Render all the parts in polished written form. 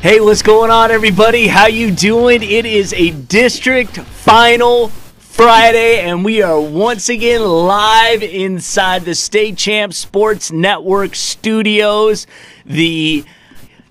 Hey, what's going on, everybody? How you doing? It is a district final Friday, and we are once again live inside the State Champs Sports Network studios, the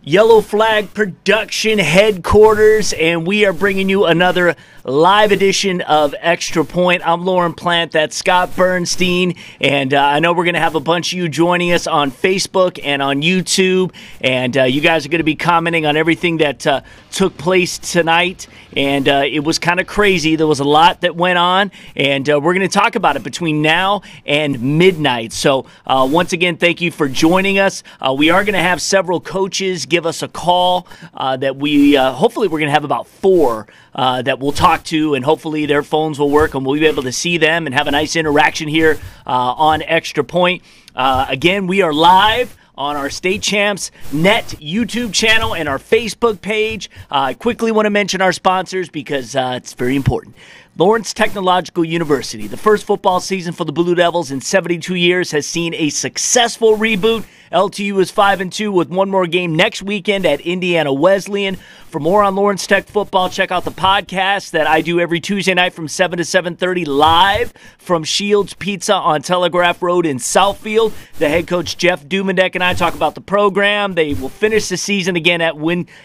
Yellow Flag Production headquarters, and we are bringing you another live edition of Extra Point. I'm Lorne Plant, that's Scott Burnstein, and I know we're going to have a bunch of you joining us on Facebook and on YouTube, and you guys are going to be commenting on everything that took place tonight, and it was kind of crazy. There was a lot that went on, and we're going to talk about it between now and midnight. So once again, thank you for joining us. We are going to have several coaches give us a call that we hopefully we're going to have about 4 that we'll talk to, and hopefully their phones will work and we'll be able to see them and have a nice interaction here on Extra Point. Again, we are live on our State Champs Net YouTube channel and our Facebook page. I quickly want to mention our sponsors because it's very important. Lawrence Technological University, the first football season for the Blue Devils in 72 years, has seen a successful reboot. LTU is 5-2 with one more game next weekend at Indiana Wesleyan. For more on Lawrence Tech football, check out the podcast that I do every Tuesday night from 7 to 7:30 live from Shields Pizza on Telegraph Road in Southfield. The head coach Jeff Dumendek and I talk about the program. They will finish the season again at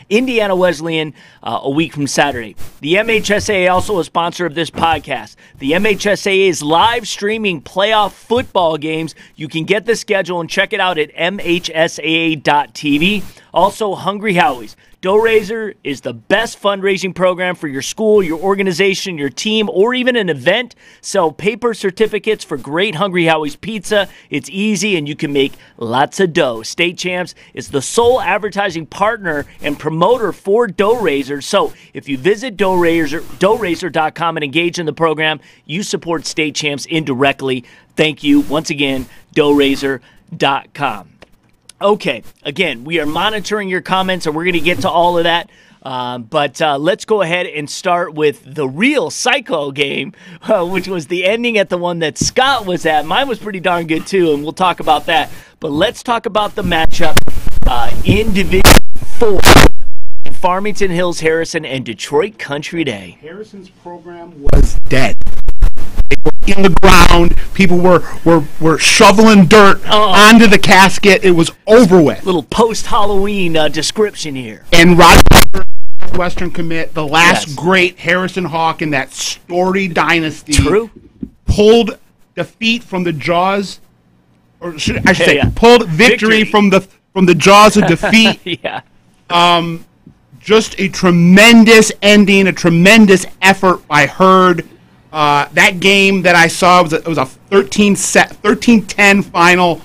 Indiana Wesleyan a week from Saturday. The MHSAA also a sponsor of this podcast. The MHSAA is live streaming playoff football games. You can get the schedule and check it out at mhsaa.tv. Also, Hungry Howie's. Dough Raiser is the best fundraising program for your school, your organization, your team, or even an event. Sell paper certificates for great Hungry Howie's pizza. It's easy and you can make lots of dough. State Champs is the sole advertising partner and promoter for Dough Raiser. So if you visit doughraiser.com and engage in the program, you support State Champs indirectly. Thank you once again, doughraiser.com. Okay, again, we are monitoring your comments, and we're going to get to all of that. But let's go ahead and start with the real psycho game, which was the ending at the one that Scott was at. Mine was pretty darn good, too, and we'll talk about that. But let's talk about the matchup in Division 4. Farmington Hills Harrison and Detroit Country Day. Harrison's program was dead. They were in the ground. People were shoveling dirt onto the casket. It was over with. Little post-Halloween description here. And Roger, Western commit, the last great Harrison Hawk in that Story dynasty. True. Pulled defeat from the jaws, or I should say, pulled victory from the jaws of defeat. Yeah. Just a tremendous ending, a tremendous effort by Hurd. That game that I saw was a 13-10 final.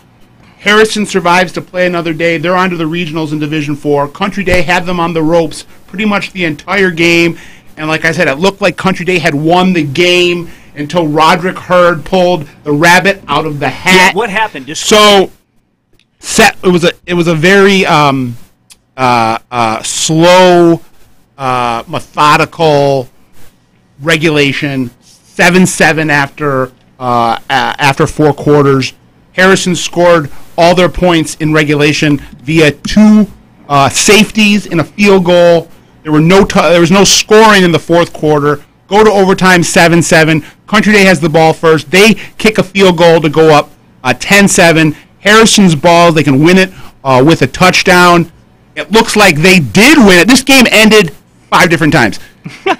Harrison survives to play another day. They're on to the regionals in Division 4. Country Day had them on the ropes pretty much the entire game. And like I said, it looked like Country Day had won the game until Roderick Hurd pulled the rabbit out of the hat. Yeah, what happened? It was a very slow, methodical regulation. 7-7 after 4 quarters. Harrison scored all their points in regulation via 2 safeties and a field goal. There was no scoring in the 4th quarter. Go to overtime, 7-7. Country Day has the ball first. They kick a field goal to go up 10-7. Harrison's ball, they can win it with a touchdown. It looks like they did win it. This game ended 5 different times.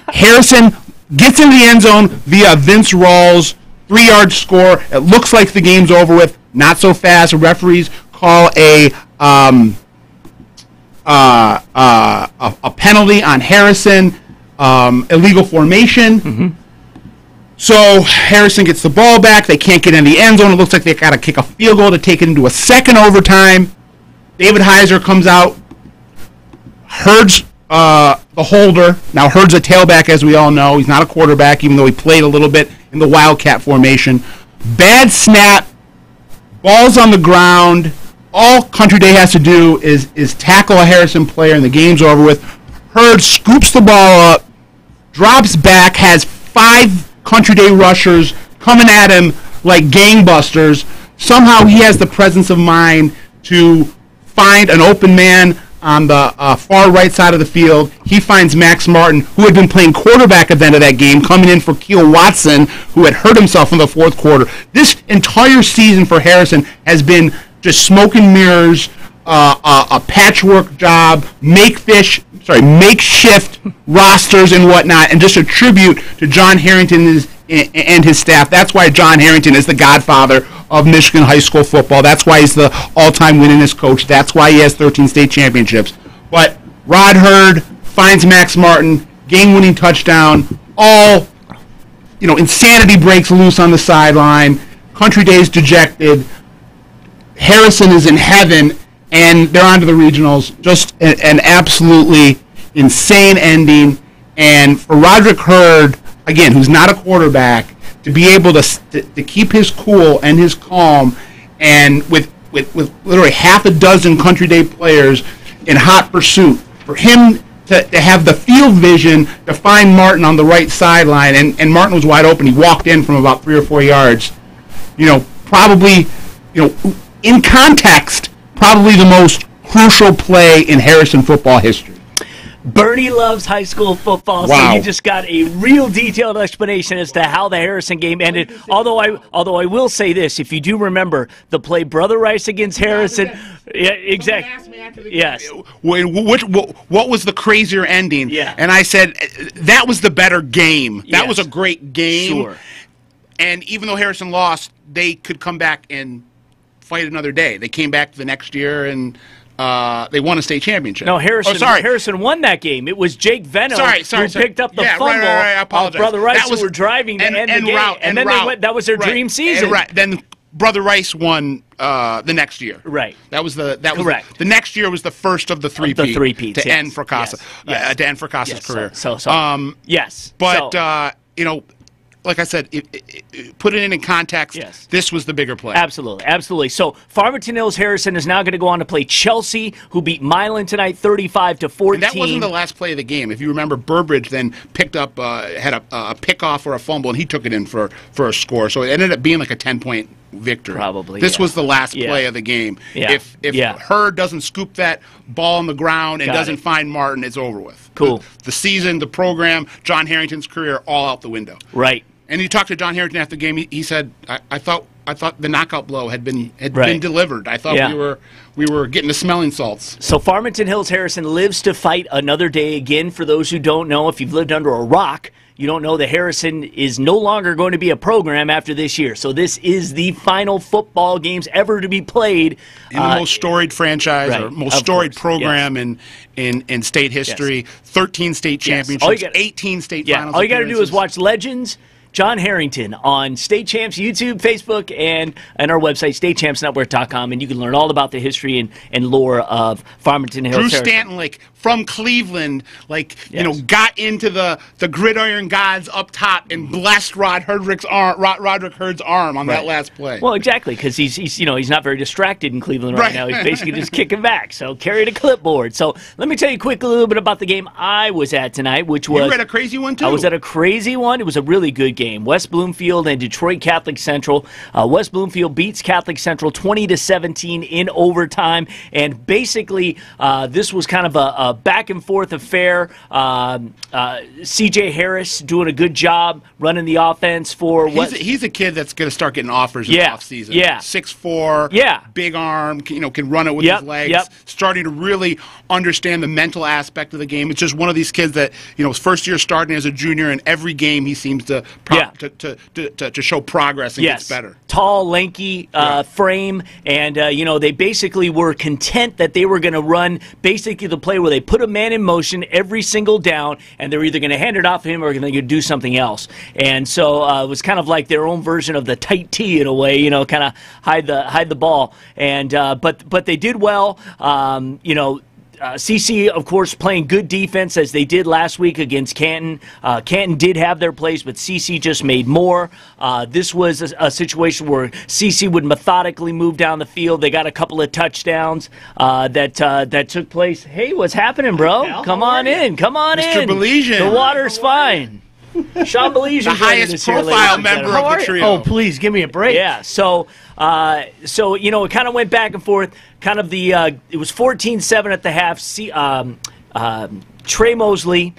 Harrison gets in the end zone via Vince Rawls, 3-yard score. It looks like the game's over with. Not so fast. Referees call a penalty on Harrison, illegal formation. Mm-hmm. So Harrison gets the ball back. They can't get in the end zone. It looks like they got to kick a field goal to take it into a second overtime. David Heiser comes out. Hurd's the holder. Now Hurd's a tailback, as we all know. He's not a quarterback, even though he played a little bit in the Wildcat formation. Bad snap. Ball's on the ground. All Country Day has to do is tackle a Harrison player, and the game's over with. Hurd scoops the ball up, drops back, has 5 Country Day rushers coming at him like gangbusters. Somehow he has the presence of mind to find an open man on the far right side of the field. He finds Max Martin, who had been playing quarterback at the end of that game, coming in for Keel Watson, who had hurt himself in the fourth quarter. This entire season for Harrison has been just smoke and mirrors, a patchwork job, makeshift rosters and whatnot, and just a tribute to John Harrington and his staff. That's why John Harrington is the godfather of Michigan high school football. That's why he's the all-time winningest coach. That's why he has 13 state championships. But Rod Hurd finds Max Martin, game-winning touchdown, all, insanity breaks loose on the sideline. Country Day's dejected. Harrison is in heaven, and they're on to the regionals. Just an absolutely insane ending. And for Roderick Hurd, again, who's not a quarterback, to be able to keep his cool and his calm, and with literally half a dozen Country Day players in hot pursuit, for him to have the field vision to find Martin on the right sideline, and Martin was wide open. He walked in from about 3 or 4 yards. Probably, in context, probably the most crucial play in Harrison football history. Bernie loves high school football, wow. So you just got a real detailed explanation as to how the Harrison game ended. Although I will say this, if you do remember the play Brother Rice against Harrison, yeah, exactly. Yes. What was the crazier ending? Yeah. And I said that was the better game. That Yes. was a great game. Sure. And even though Harrison lost, they could come back and fight another day. They came back the next year and they won a state championship. No, Harrison won that game. It was Jake Venno who picked up the fumble I apologize. of Brother Rice, who were driving to end the game. And then they went, that was their dream season. Then Brother Rice won the next year. Right. That was correct. The next year was the first of the three-peats to end for Casa, to end for Casa's career. Yes. But like I said, put it in context. Yes. This was the bigger play. Absolutely. So Farmington Hills Harrison is now going to go on to play Chelsea, who beat Milan tonight, 35-14. And that wasn't the last play of the game. If you remember, Burbridge then picked up, had a pickoff or a fumble, and he took it in for a score. So it ended up being like a 10-point victory. Probably. This was the last play of the game. Yeah. If Hurd doesn't scoop that ball on the ground and doesn't find Martin, it's over with. Cool. The season, the program, John Harrington's career, all out the window. Right. And you talked to John Harrington after the game. He said, "I thought the knockout blow had been delivered. I thought we were getting the smelling salts." So Farmington Hills Harrison lives to fight another day again. For those who don't know, if you've lived under a rock, you don't know that Harrison is no longer going to be a program after this year. So this is the final football games ever to be played in the most storied franchise or most storied program in state history. Yes. 13 state championships, 18 state finals. All you got to do is watch Legends. John Harrington on State Champs YouTube, Facebook, and our website, statechampsnetwork.com, and you can learn all about the history and lore of Farmington Hills. Drew Stanton, from Cleveland, got into the gridiron gods up top and blessed Roderick Hurd's arm on that last play. Well, exactly, because he's not very distracted in Cleveland right now. He's basically just kicking back. So carried a clipboard. So let me tell you quickly a little bit about the game I was at tonight, which was... You were at a crazy one, too. I was at a crazy one. It was a really good game. West Bloomfield and Detroit Catholic Central. West Bloomfield beats Catholic Central 20-17 in overtime, and basically this was kind of a back-and-forth affair. C.J. Harris doing a good job running the offense for West. He's a kid that's going to start getting offers in the offseason. 6'4", big arm, can run it with his legs, starting to really understand the mental aspect of the game. It's just one of these kids that, his first year starting as a junior, and every game he seems to show progress and gets better. Tall, lanky frame, and they basically were content that they were going to run basically the play where they put a man in motion every single down, and they're either going to hand it off to him or they're going to do something else. And so it was kind of like their own version of the tight T in a way, kind of hide the ball. And but they did well. CC, of course, playing good defense as they did last week against Canton. Canton did have their plays, but CC just made more. This was a situation where CC would methodically move down the field. They got a couple of touchdowns that took place. Hey, what's happening, bro? Come on in. Mr. Baligian. The water's fine. Sean Baligian, the highest profile member of the trio. Oh, please give me a break. Yeah, so it kind of went back and forth. Kind of it was 14-7 at the half. Trey Mosley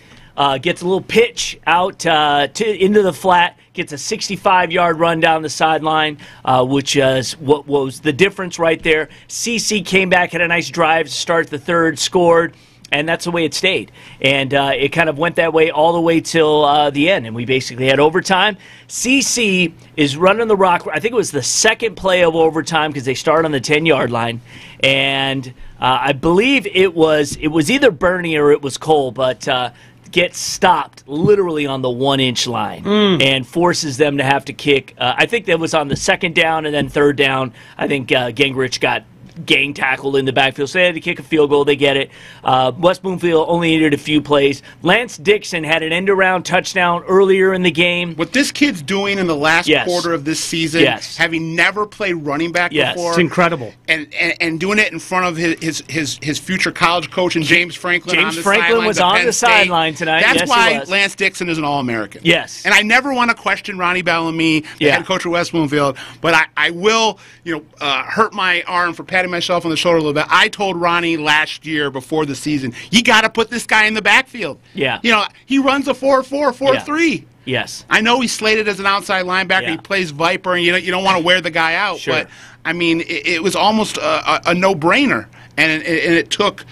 gets a little pitch out into the flat, gets a 65-yard run down the sideline, which is what was the difference right there. CC came back, had a nice drive to start the third, scored. And that's the way it stayed. And it kind of went that way all the way till the end. And we basically had overtime. CC is running the rock. I think it was the second play of overtime because they start on the 10-yard line. And I believe it was either Bernie or it was Cole, but gets stopped literally on the 1-inch line and forces them to have to kick. I think that was on the second down and then third down. I think Gingrich got gang tackled in the backfield, so they had to kick a field goal. They get it. West Bloomfield only needed a few plays. Lance Dixon had an end-around touchdown earlier in the game. What this kid's doing in the last quarter of this season, having never played running back before, it's incredible, and doing it in front of his future college coach and James Franklin. James Franklin was on the sideline tonight. That's why Lance Dixon is an All-American. Yes, and I never want to question Ronnie Bellamy, the head coach of West Bloomfield, but I will, hurt my arm for patting myself on the shoulder a little bit. I told Ronnie last year before the season, you got to put this guy in the backfield. Yeah. He runs a 4-4, 4-3. Yes. I know he's slated as an outside linebacker. Yeah. He plays Viper, and you don't want to wear the guy out. Sure. But, I mean, it was almost a no-brainer. And it took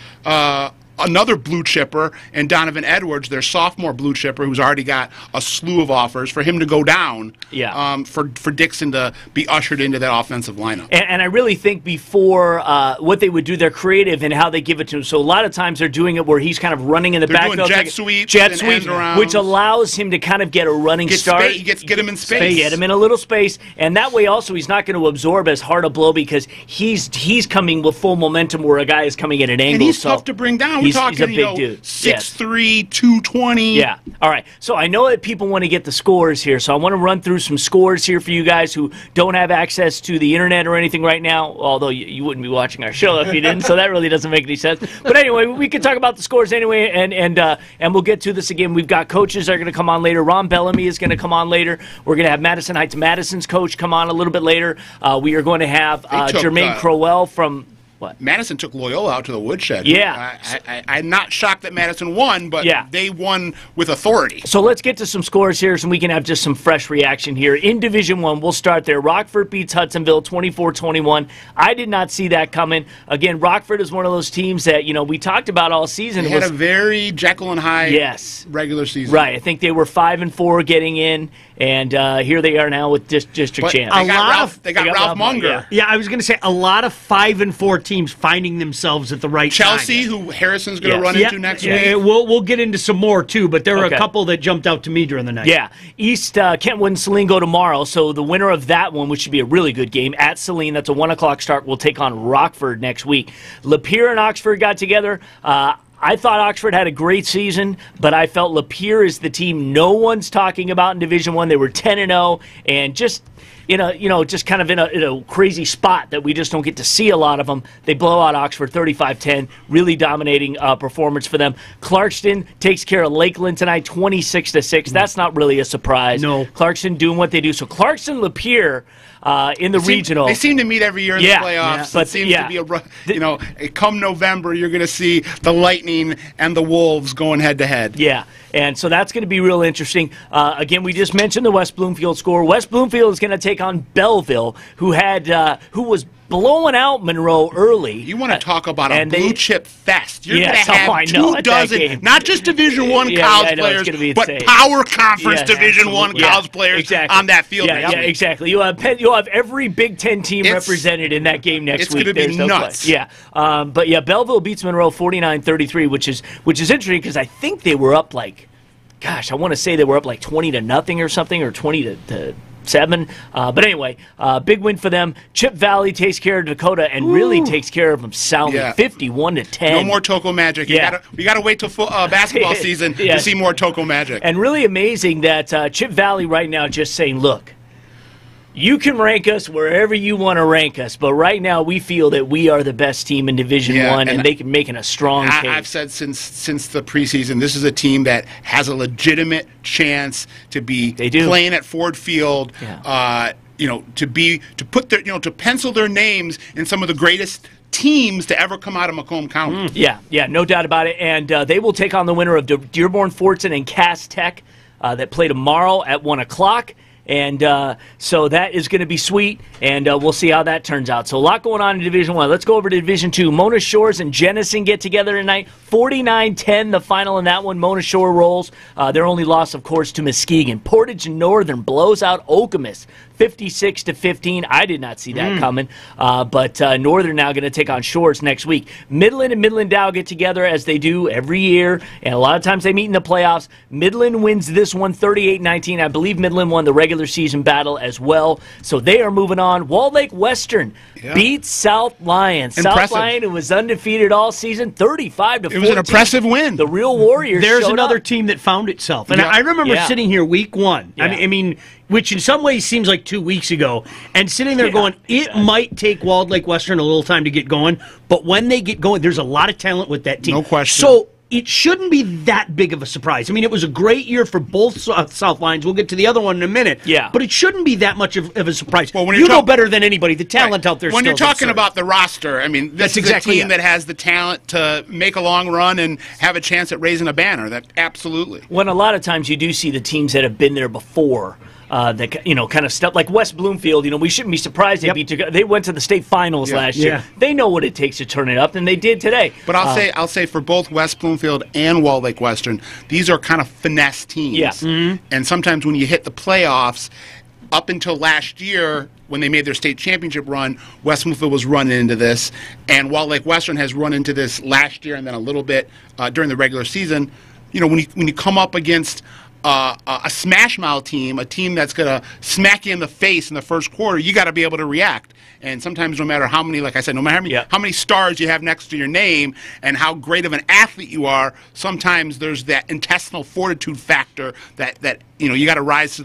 another blue chipper and Donovan Edwards, their sophomore blue chipper, who's already got a slew of offers, for him to go down. Yeah. For Dixon to be ushered into that offensive lineup. And I really think before what they would do, they're creative in how they give it to him. So a lot of times they're doing it where he's kind of running in the backfield. Jet sweeps, which allows him to kind of get a running start. Get him in space. Get him in a little space. And that way also he's not going to absorb as hard a blow because he's coming with full momentum where a guy is coming at an angle. And he's tough to bring down. We're talking, he's a big dude. 6'3", 220. Yeah. All right. So I know that people want to get the scores here, so I want to run through some scores here for you guys who don't have access to the internet or anything right now, although you wouldn't be watching our show if you didn't, so that really doesn't make any sense. But anyway, we can talk about the scores anyway, and we'll get to this again. We've got coaches that are going to come on later. Ron Bellamy is going to come on later. We're going to have Madison Heights Madison's coach come on a little bit later. We are going to have Jermaine Crowell from... What? Madison took Loyola out to the woodshed. Yeah. I'm not shocked that Madison won, but they won with authority. So let's get to some scores here so we can have just some fresh reaction here. In Division I, we'll start there. Rockford beats Hudsonville 24-21. I did not see that coming. Again, Rockford is one of those teams that, we talked about all season. They had a very Jekyll and Hyde regular season. Right. I think they were 5-4 getting in, and here they are now with district champs. They got Ralph Munger. Yeah, I was going to say a lot of 5-4 teams finding themselves at the right Chelsea, time. who Harrison's going to run into next week. We'll get into some more, too, but there are a couple that jumped out to me during the night. Yeah. East, Kentwood and Saline go tomorrow, so the winner of that one, which should be a really good game, at Saline, that's a 1 o'clock start, will take on Rockford next week. Lapeer and Oxford got together. I thought Oxford had a great season, but I felt Lapeer is the team no one's talking about in Division I. They were 10-0, and just... just kind of in a crazy spot that we just don't get to see a lot of them. They blow out Oxford 35-10, really dominating performance for them. Clarkston takes care of Lakeland tonight 26-6. That's not really a surprise. No. Clarkston doing what they do. So Clarkston, Lapeer in the regional. They seem to meet every year in the playoffs. But it seems to be come November, you're going to see the Lightning and the Wolves going head-to-head. Yeah. And so that's going to be real interesting. Again, we just mentioned the West Bloomfield score. West Bloomfield is going to take on Belleville, who was blowing out Monroe early. You want to talk about a blue chip fest? You're going to have 2 dozen, not just Division I college players, but power conference Division I college players on that field. Yeah, exactly. You'll have every Big Ten team represented in that game next week. It's going to be nuts. Belleville beats Monroe 49-33, which is interesting because I think they were up I want to say they were up 20-0 or something, or 20-7. But anyway, big win for them. Chip Valley takes care of Dakota and really takes care of them soundly, 51-10. No more Toco Magic. We got to wait till basketball season to see more Toco Magic. And really amazing that Chip Valley right now just saying, look, You can rank us wherever you want to rank us, but right now we feel that we are the best team in Division One, and they can make a strong case. I've said since the preseason, this is a team that has a legitimate chance to be playing at Ford Field. Yeah. To pencil their names in some of the greatest teams to ever come out of Macomb County. Yeah, no doubt about it. And they will take on the winner of Dearborn Fortson and Cass Tech that play tomorrow at 1 o'clock. And so that is going to be sweet, and we'll see how that turns out. So a lot going on in Division One. Let's go over to Division Two. Mona Shores and Jenison get together tonight. 49-10, the final in that one. Mona Shore rolls. Their only loss, of course, to Muskegon. Portage Northern blows out Okemos 56-15. I did not see that coming. But Northern now going to take on Shores next week. Midland and Midland Dow get together as they do every year, and a lot of times they meet in the playoffs. Midland wins this one 38-19. I believe Midland won the regular season battle as well. So they are moving on. Walled Lake Western beats South Lyon. South Lyon, who was undefeated all season, 35-14. It was an impressive win. The real Warriors There's showed another up. team that found itself. And I remember sitting here week one. Yeah. I mean, which in some ways seems like 2 weeks ago, and sitting there going, it might take Walled Lake Western a little time to get going, but when they get going, there's a lot of talent with that team. No question. So it shouldn't be that big of a surprise. I mean, it was a great year for both South Lions. We'll get to the other one in a minute. Yeah. But it shouldn't be that much of a surprise. Well, you know better than anybody. The talent out there when still you're talking absurd. about the roster, I mean, this is a team that has the talent to make a long run and have a chance at raising a banner. That absolutely. When a lot of times you do see the teams that have been there before. That kind of stuff like West Bloomfield. We shouldn't be surprised they went to the state finals last year. They know what it takes to turn it up, and they did today. But I'll say for both West Bloomfield and Walled Lake Western, these are kind of finesse teams. Yeah. And sometimes when you hit the playoffs, up until last year when they made their state championship run, West Bloomfield was running into this, and Walled Lake Western has run into this last year and then a little bit during the regular season. When you come up against a smash mouth team, a team that's going to smack you in the face in the first quarter, you got to be able to react. And sometimes no matter how many, like I said, no matter how many stars you have next to your name and how great of an athlete you are, sometimes there's that intestinal fortitude factor that you got to rise to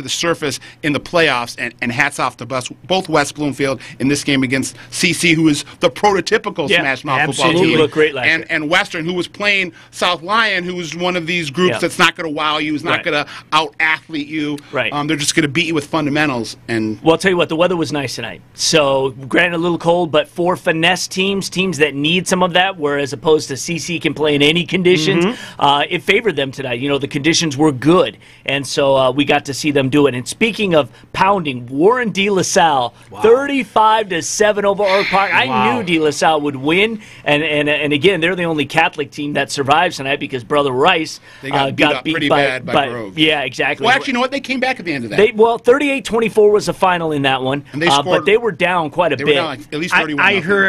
the surface in the playoffs. And hats off to both West Bloomfield in this game against CC, who is the prototypical smash mouth football team, looked great last year. And Western, who was playing South Lyon, who was one of these groups that's not going to wow you, is not going to out athlete you. Right. They're just going to beat you with fundamentals. And well, I'll tell you what, the weather was nice tonight. So, granted, a little cold, but for finesse teams that need some of that, whereas opposed to CC can play in any conditions, it favored them tonight. The conditions were good, and so we got to see them do it. And speaking of pounding, Warren De La Salle, 35-7 over Oak Park. I knew De La Salle would win, and again, they're the only Catholic team that survives tonight because Brother Rice got beat pretty bad by Grove. Yeah, exactly. Well, actually, you know what? They came back at the end of that. 38-24 was the final in that one, and they scored, but they were down quite a bit. They were down like at least 31.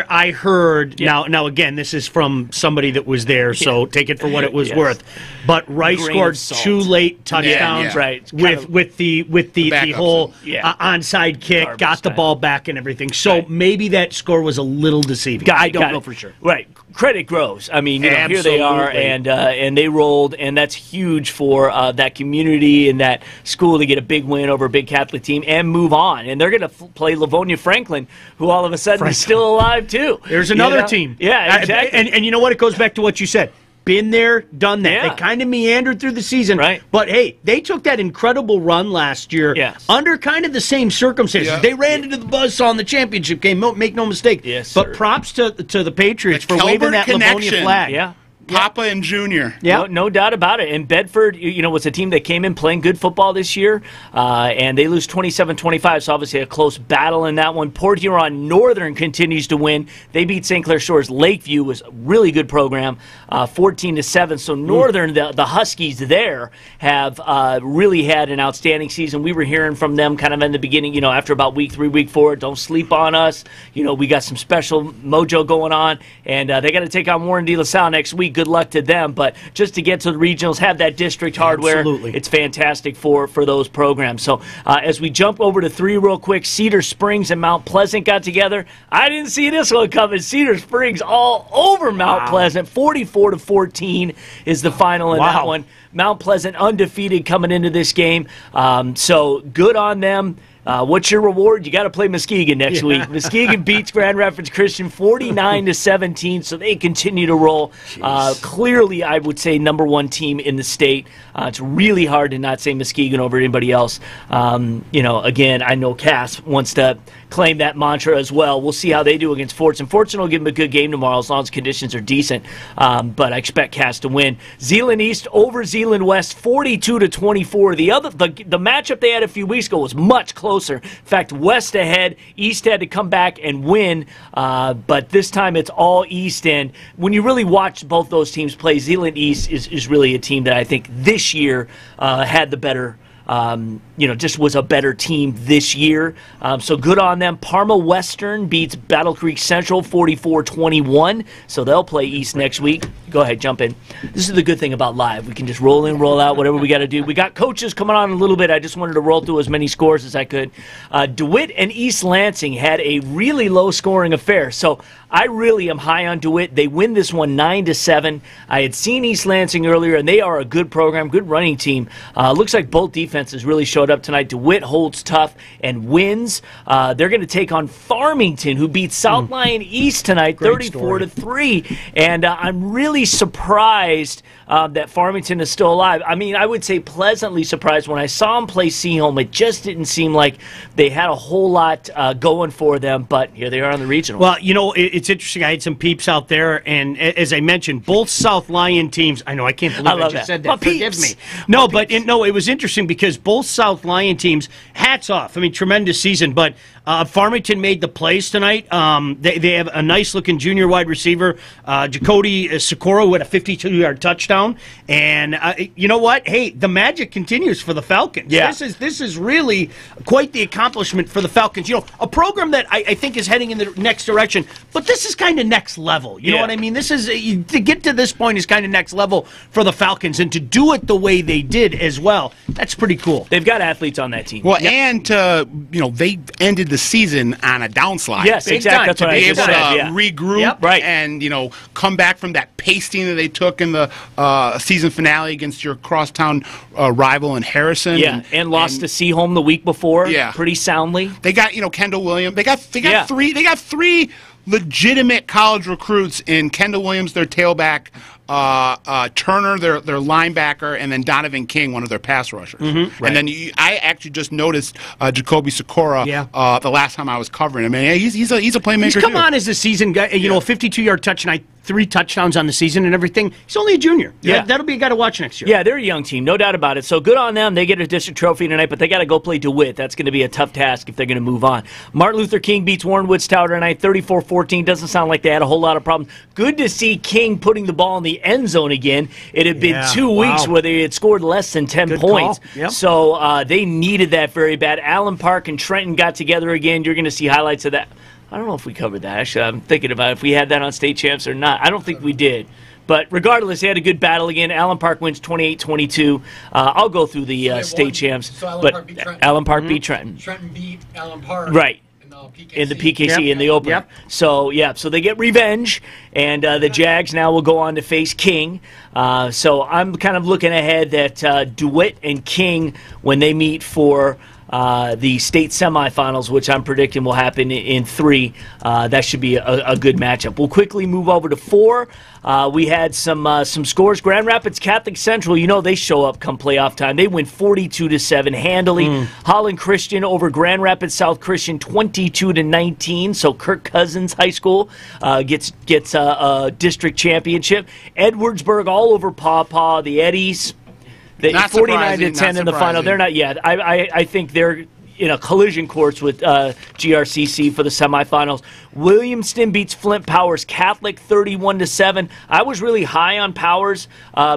I heard. Now again, this is from somebody that was there, so take it for what it was worth. But Rice scored 2 late touchdowns, right? With the whole onside kick, got the ball back and everything. So maybe that score was a little deceiving. I don't know for sure. Right. Credit grows. I mean, here they are, and they rolled, and that's huge for that community and that school to get a big win over a big Catholic team and move on. And they're going to play Livonia Franklin, who all of a sudden is still alive too. There's another team. Yeah, exactly. And you know what? It goes back to what you said. Been there, done that. They kind of meandered through the season. Right. But, hey, they took that incredible run last year under kind of the same circumstances. Yeah. They ran into the buzzsaw in the championship game, make no mistake. Yes, but props to the Patriots for waving that Livonia flag. Yeah. Papa and Junior. Yeah, no doubt about it. And Bedford, was a team that came in playing good football this year, and they lose 27-25, so obviously a close battle in that one. Port Huron Northern continues to win. They beat St. Clair Shores. Lakeview was a really good program, 14-7. So Northern, the Huskies there, have really had an outstanding season. We were hearing from them kind of in the beginning, after about week 3, week 4, don't sleep on us. We got some special mojo going on, and they got to take on Warren De La Salle next week. Good luck to them, but just to get to the regionals, have that district hardware, it's fantastic for those programs. So as we jump over to 3 real quick, Cedar Springs and Mount Pleasant got together. I didn't see this one coming. Cedar Springs all over Mount Pleasant. 44-14 is the final in that one. Mount Pleasant undefeated coming into this game, so good on them. What's your reward? You got to play Muskegon next week. Muskegon beats Grand Rapids Christian 49-17, so they continue to roll. Clearly, I would say #1 team in the state. It's really hard to not say Muskegon over anybody else. Again, I know Cass wants to claim that mantra as well. We'll see how they do against Fortson. Fortson will give them a good game tomorrow as long as conditions are decent, but I expect Cass to win. Zeeland East over Zeeland West, 42-24. The matchup they had a few weeks ago was much closer. In fact, West ahead, East had to come back and win, but this time it's all East. And when you really watch both those teams play, Zeeland East is really a team that I think this year had the better just was a better team this year. So good on them. Parma Western beats Battle Creek Central 44-21. So they'll play East next week. Go ahead, jump in. This is the good thing about live. We can just roll in, roll out, whatever we got to do. We got coaches coming on in a little bit. I just wanted to roll through as many scores as I could. DeWitt and East Lansing had a really low-scoring affair. So I really am high on DeWitt. They win this one 9-7. I had seen East Lansing earlier, and they are a good program, good running team. Looks like both defenses really showed up tonight. DeWitt holds tough and wins. They're going to take on Farmington, who beat South Lyon East tonight, 34-3. And I'm really surprised that Farmington is still alive. I mean, I would say pleasantly surprised. When I saw them play Seaholm, it just didn't seem like they had a whole lot going for them, but here they are on the regional. Well, it's interesting. I had some peeps out there, and as I mentioned, both South Lyon teams, I know, I can't believe I just said that. Forgive me. No, but it was interesting because both South Lyon teams, hats off. I mean, tremendous season, but Farmington made the plays tonight. They have a nice-looking junior wide receiver, Jacody Socorro, who had a 52-yard touchdown. And you know what? Hey, the magic continues for the Falcons. Yeah. This is really quite the accomplishment for the Falcons. A program that I think is heading in the next direction, but this is kind of next level. You know what I mean? This is to get to this point is kind of next level for the Falcons, and to do it the way they did as well. That's pretty cool. They've got athletes on that team. Well, and they ended the season on a downslide. Yes, exactly. That's what I just said. To be able to regroup, right, and come back from that pasting that they took in the season finale against your crosstown rival in Harrison. Yeah, and lost to Seaholm the week before. Yeah, pretty soundly. They got Kendall Williams. They got three legitimate college recruits in Kendall Williams, their tailback, Turner, their linebacker, and then Donovan King, one of their pass rushers. Mm-hmm. Right. And then I actually just noticed Jacoby Socorro the last time I was covering him. And he's a playmaker. He's come on as a season guy. A 52-yard touchdown, 3 touchdowns on the season and everything. He's only a junior. Yeah, that'll be a guy to watch next year. Yeah, they're a young team, no doubt about it. So good on them. They get a district trophy tonight, but they got to go play DeWitt. That's going to be a tough task if they're going to move on. Martin Luther King beats Warren Woods Tower tonight, 34-14. Doesn't sound like they had a whole lot of problems. Good to see King putting the ball in the end zone again. It had been 2 weeks where they had scored less than 10 points. Yep. So they needed that very bad. Allen Park and Trenton got together again. You're going to see highlights of that. I don't know if we covered that. Actually, I'm thinking about if we had that on State Champs or not. I don't think we did. But regardless, they had a good battle again. Allen Park wins 28-22. I'll go through the State Champs. So Allen Park beat Trenton. Allen Park beat Trenton. Trenton beat Allen Park. Right. In the PKC in the opener. So they get revenge, and the Jags now will go on to face King. So I'm kind of looking ahead that DeWitt and King, when they meet for the state semifinals, which I'm predicting will happen in 3. That should be a good matchup. We'll quickly move over to 4. We had some scores. Grand Rapids Catholic Central, they show up come playoff time. They win 42-7 handily. Holland Christian over Grand Rapids South Christian 22-19. So Kirk Cousins High School gets a district championship. Edwardsburg all over Paw Paw. The Eddies. 49-10 in the final. They're not yet. I think they're in a collision course with GRCC for the semifinals. Williamston beats Flint Powers Catholic 31-7. I was really high on Powers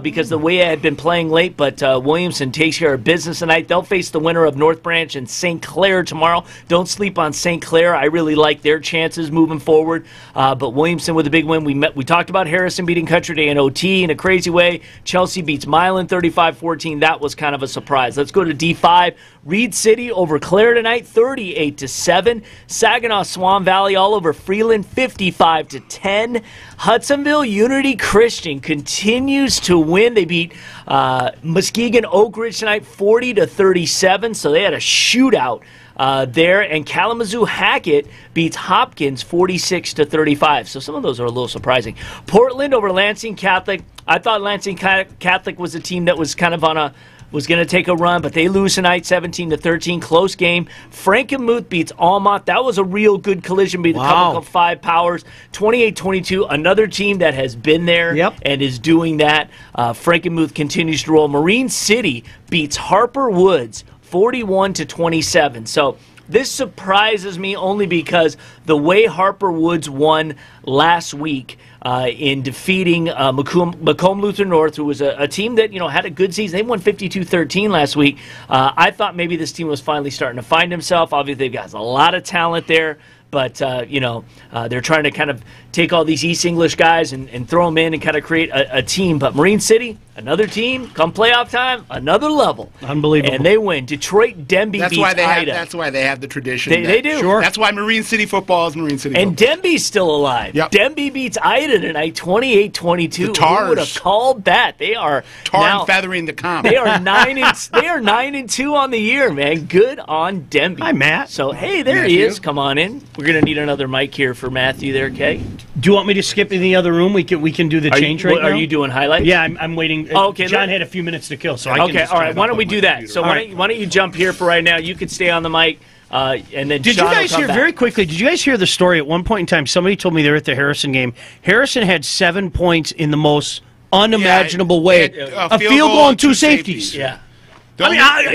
because the way I had been playing late, but Williamston takes care of business tonight. They'll face the winner of North Branch and St. Clair tomorrow. Don't sleep on St. Clair. I really like their chances moving forward. But Williamston with a big win. We talked about Harrison beating Country Day in OT in a crazy way. Chelsea beats Milan 35-14. That was kind of a surprise. Let's go to D5. Reed City over Clare tonight, 38-7. Saginaw Swan Valley all over Freeland, 55-10. Hudsonville Unity Christian continues to win. They beat Muskegon Oak Ridge tonight, 40-37. So they had a shootout there, and Kalamazoo Hackett beats Hopkins 46-35. So some of those are a little surprising. Portland over Lansing Catholic. I thought Lansing Catholic was a team that was kind of was going to take a run, but they lose tonight 17-13. Close game. Frankenmuth beats Almont. That was a real good collision between a couple of 5 powers. 28-22. Another team that has been there and is doing that. Frankenmuth continues to roll. Marine City beats Harper Woods 41-27. So this surprises me only because the way Harper Woods won last week in defeating Macomb Lutheran North, who was a team that had a good season. They won 52-13 last week. I thought maybe this team was finally starting to find himself. Obviously, they've got a lot of talent there. But, they're trying to kind of take all these East English guys and throw them in and kind of create a team. But Marine City, another team, come playoff time, another level. Unbelievable. And they win. Detroit Denby beats Ida. That's why they have the tradition. They do. Sure. That's why Marine City football is Marine City football. And Denby's still alive. Yep. Denby beats Ida tonight 28-22. The Tars. Who would have called that? They are and feathering the comp. They are 9-2 on the year, man. Good on Denby. Hi, Matt. So, hey, there he is. Come on in. We're going to need another mic here for Matthew there, Kay. Do you want me to skip in the other room? We can do the change right now. Are you doing highlights? Yeah, I'm waiting. Okay, John had a few minutes to kill, so I can Okay, all right. Why don't we do that? So why don't you jump here for right now? You could stay on the mic, and then Did Sean you guys will come hear, back. very quickly, did you guys hear the story at one point in time? Somebody told me they were at the Harrison game. Harrison had 7 points in the most unimaginable way. A field goal and 2 safeties. Yeah.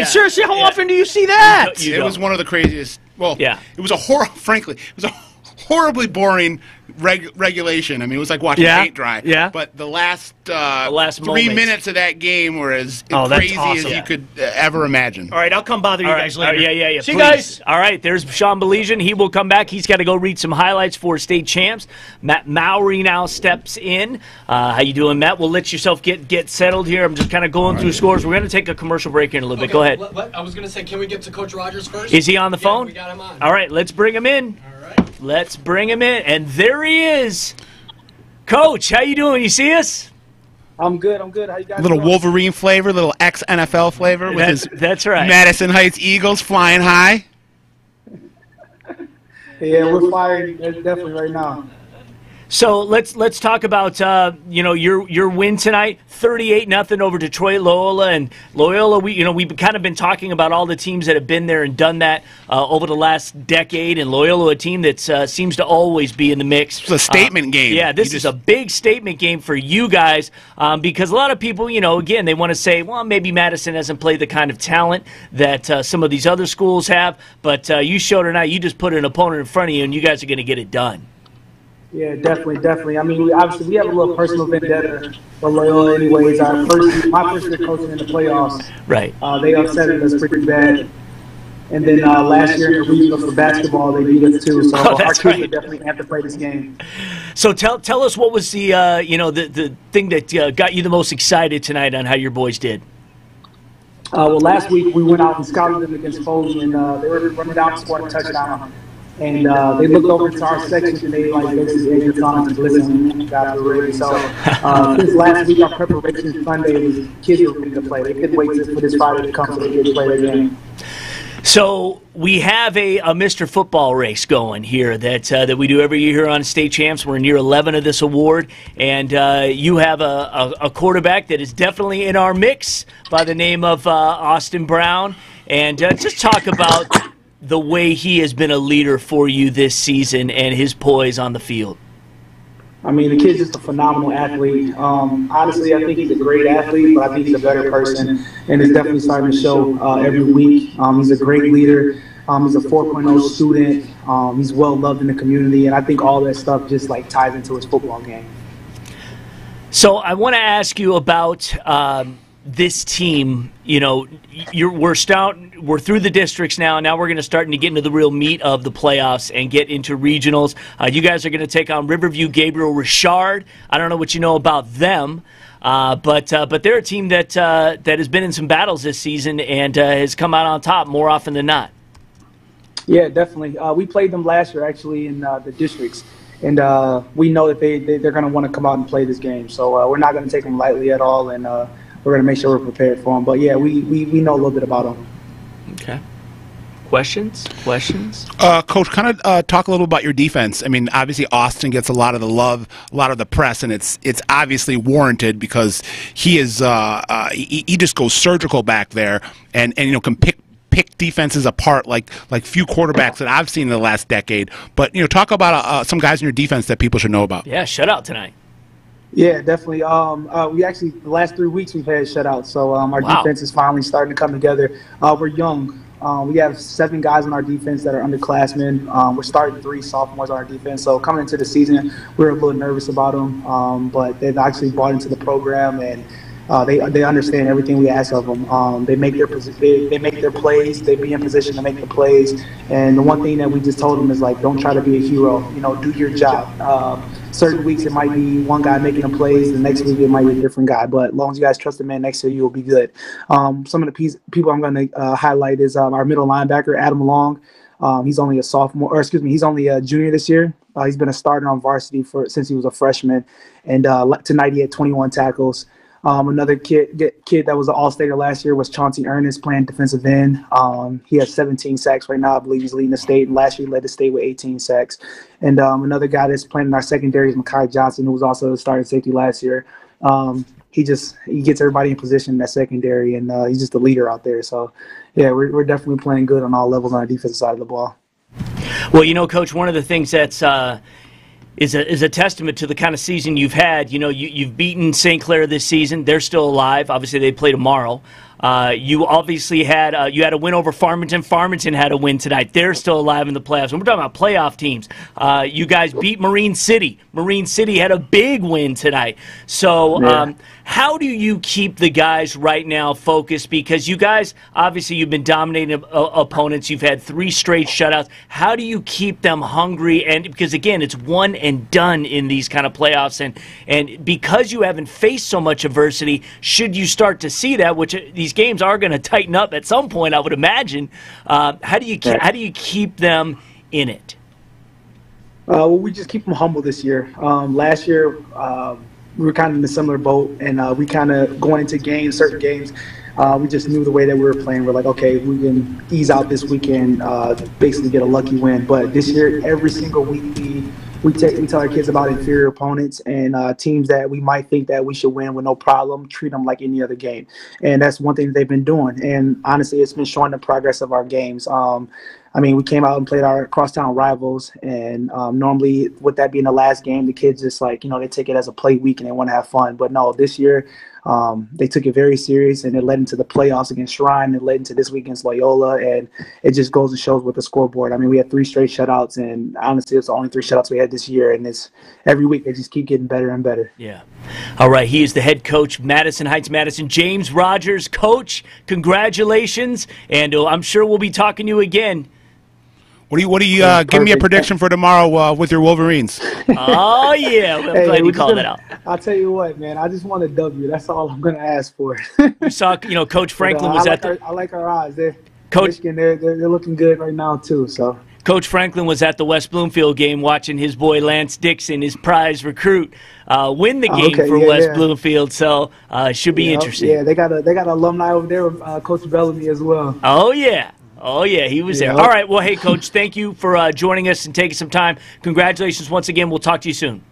Seriously, how often do you see that? It was one of the craziest. Well, yeah. It was frankly, it was a horribly boring regulation. I mean, it was like watching paint dry. Yeah. But the last 3 minutes of that game were as crazy as you could ever imagine. All right, I'll come bother you guys later. Yeah. See you please. guys. All right, there's Sean Baligian. He will come back. He's got to go read some highlights for state champs. Matt Mowery now steps in. How you doing, Matt? We'll let yourself get settled here. I'm just kind of going through scores. We're going to take a commercial break here in a little bit. Go ahead. I was going to say, can we get to Coach Rogers first? Is he on the phone? We got him on. All right, let's bring him in. All right. Let's bring him in. And there he is. Coach, how you doing? You see us? I'm good. How you guys A little doing? Wolverine flavor, a little ex-NFL flavor with That's right. Madison Heights Eagles flying high. Yeah, we're firing definitely right now. So let's talk about your win tonight, 38-0 over Detroit Loyola, and Loyola. We've kind of been talking about all the teams that have been there and done that over the last decade, and Loyola, a team that seems to always be in the mix. It's a statement game. Yeah, this is a big statement game for you guys because a lot of people, again, they want to say, well, maybe Madison hasn't played the kind of talent that some of these other schools have, but you showed tonight. You just put an opponent in front of you, and you guys are going to get it done. Yeah, definitely. I mean, we have a little personal vendetta for Loyola anyways. My first year coaching in the playoffs, right? They upset us pretty bad. And then last year in the regional for basketball, they beat us too. So our kids are definitely have to play this game. So tell us what was the the thing that got you the most excited tonight on how your boys did. Well, last week we went out and scouted them against Foley, and they were running down and scoring a touchdown. And they looked over to our section and they basically you're trying to listen. Guys were ready. So since last week, our preparation Sunday was kids were ready to play. They couldn't wait for this Friday to come so they could play their game. So we have a Mr. Football race going here that we do every year here on State Champs. We're in year 11 of this award, and you have a quarterback that is definitely in our mix by the name of Austin Brown. And just talk about the way he has been a leader for you this season and his poise on the field. I mean, the kid's just a phenomenal athlete. Honestly, I think he's a great athlete, but I think he's a better person, and it's definitely starting to show every week. He's a great leader. He's a 4.0 student. He's well loved in the community, and I think all that stuff just ties into his football game. So I want to ask you about this team. We're through the districts now. Now we're going to start to get into the real meat of the playoffs and get into regionals. You guys are going to take on Riverview Gabriel Richard. I don't know what you know about them, but they're a team that has been in some battles this season and has come out on top more often than not. Yeah, definitely. We played them last year actually in the districts, and we know that they're going to want to come out and play this game. So we're not going to take them lightly at all, and we're going to make sure we're prepared for them. But, yeah, we know a little bit about them. Okay. Questions? Coach, kind of talk a little about your defense. I mean, obviously Austin gets a lot of the love, a lot of the press, and it's obviously warranted because he is he just goes surgical back there, and can pick defenses apart like few quarterbacks that I've seen in the last decade. But talk about some guys in your defense that people should know about. Yeah, shutout tonight. Yeah, definitely. We actually, the last 3 weeks we've had shutouts, so our defense is finally starting to come together. We're young. We have 7 guys on our defense that are underclassmen. We're starting 3 sophomores on our defense. So coming into the season, we were a little nervous about them, but they've actually bought into the program, and they understand everything we ask of them. They make their plays. They be in position to make the plays. And the one thing that we just told them is, like, don't try to be a hero. Do your job. Certain weeks it might be one guy making the plays. The next week it might be a different guy. But as long as you guys trust the man next to you, will be good. Some of the people I'm going to highlight is our middle linebacker, Adam Long. He's only a sophomore, or excuse me, he's only a junior this year. He's been a starter on varsity since he was a freshman. And tonight he had 21 tackles. Another kid that was an all-stater last year was Chauncey Ernest, playing defensive end. He has 17 sacks right now. I believe he's leading the state. And last year he led the state with 18 sacks. And another guy that's playing in our secondary is Mekhi Johnson, who was also a starting safety last year. He gets everybody in position in that secondary, and he's just a leader out there. So, yeah, we're definitely playing good on all levels on our defensive side of the ball. Well, Coach, one of the things that's is a testament to the kind of season you've had. You've beaten St. Clair this season. They're still alive. Obviously, they play tomorrow. You obviously had a win over Farmington. Farmington had a win tonight. They're still alive in the playoffs. And we're talking about playoff teams. You guys beat Marine City. Marine City had a big win tonight. So how do you keep the guys right now focused? Because you guys, obviously, you've been dominating opponents. You've had 3 straight shutouts. How do you keep them hungry? And because, again, it's one and done in these kind of playoffs. And because you haven't faced so much adversity, should you start to see that, which these games are going to tighten up at some point, I would imagine. How do you keep them in it? Well, we just keep them humble this year. Last year, we were kind of in a similar boat, and we kind of going into certain games, we just knew the way that we were playing. We're like, okay, we can ease out this weekend, basically get a lucky win. But this year, every single week, we tell our kids about inferior opponents and teams that we might think that we should win with no problem, treat them like any other game. And that's one thing that they've been doing. And honestly, it's been showing the progress of our games. We came out and played our crosstown rivals, and normally with that being the last game, the kids just they take it as a play week and they want to have fun. But no, this year they took it very serious, and it led into the playoffs against Shrine. It led into this week against Loyola, and it just goes and shows with the scoreboard. We had 3 straight shutouts, and honestly, it's the only 3 shutouts we had this year, and it's every week they just keep getting better and better. Yeah. All right, he is the head coach, Madison Heights Madison, James Rogers. Coach, congratulations, and I'm sure we'll be talking to you again. What do you give me a prediction for tomorrow with your Wolverines? Oh, yeah. I'm glad you called that out. I'll tell you what, man. I just want a W. That's all I'm going to ask for. You saw, Coach Franklin was at the – I like our odds. Michigan, they're looking good right now, too. So Coach Franklin was at the West Bloomfield game watching his boy Lance Dixon, his prize recruit, win the game for West Bloomfield. So it should be interesting. Yeah, they got an alumni over there with Coach Bellamy as well. Oh, yeah. Oh, yeah, he was there. All right, well, hey, Coach, thank you for joining us and taking some time. Congratulations once again. We'll talk to you soon.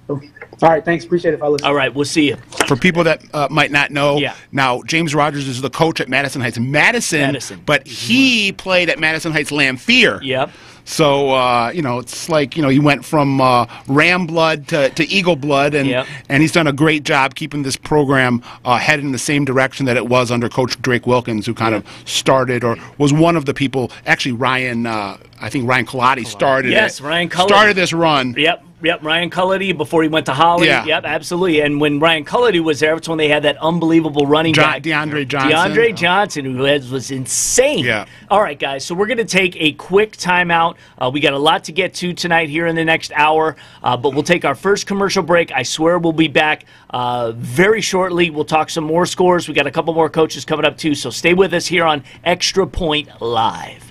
All right, thanks. Appreciate it, fellas. All right, we'll see you. For people that might not know, now James Rogers is the coach at Madison Heights. Madison. But he played at Madison Heights Lamphere. Yep. So, it's like, he went from ram blood to eagle blood, and he's done a great job keeping this program headed in the same direction that it was under Coach Drake Wilkins, who kind of started or was one of the people. Actually, I think Ryan Colati started Ryan Colati started this run. Yep, Ryan Cullity before he went to Holly. Yeah. Yep, absolutely. And when Ryan Cullity was there, that's when they had that unbelievable running back. DeAndre Johnson. DeAndre Johnson, who was insane. Yeah. All right, guys, so we're going to take a quick timeout. We got a lot to get to tonight here in the next hour, but we'll take our first commercial break. I swear we'll be back very shortly. We'll talk some more scores. We got a couple more coaches coming up, too, so stay with us here on Extra Point Live.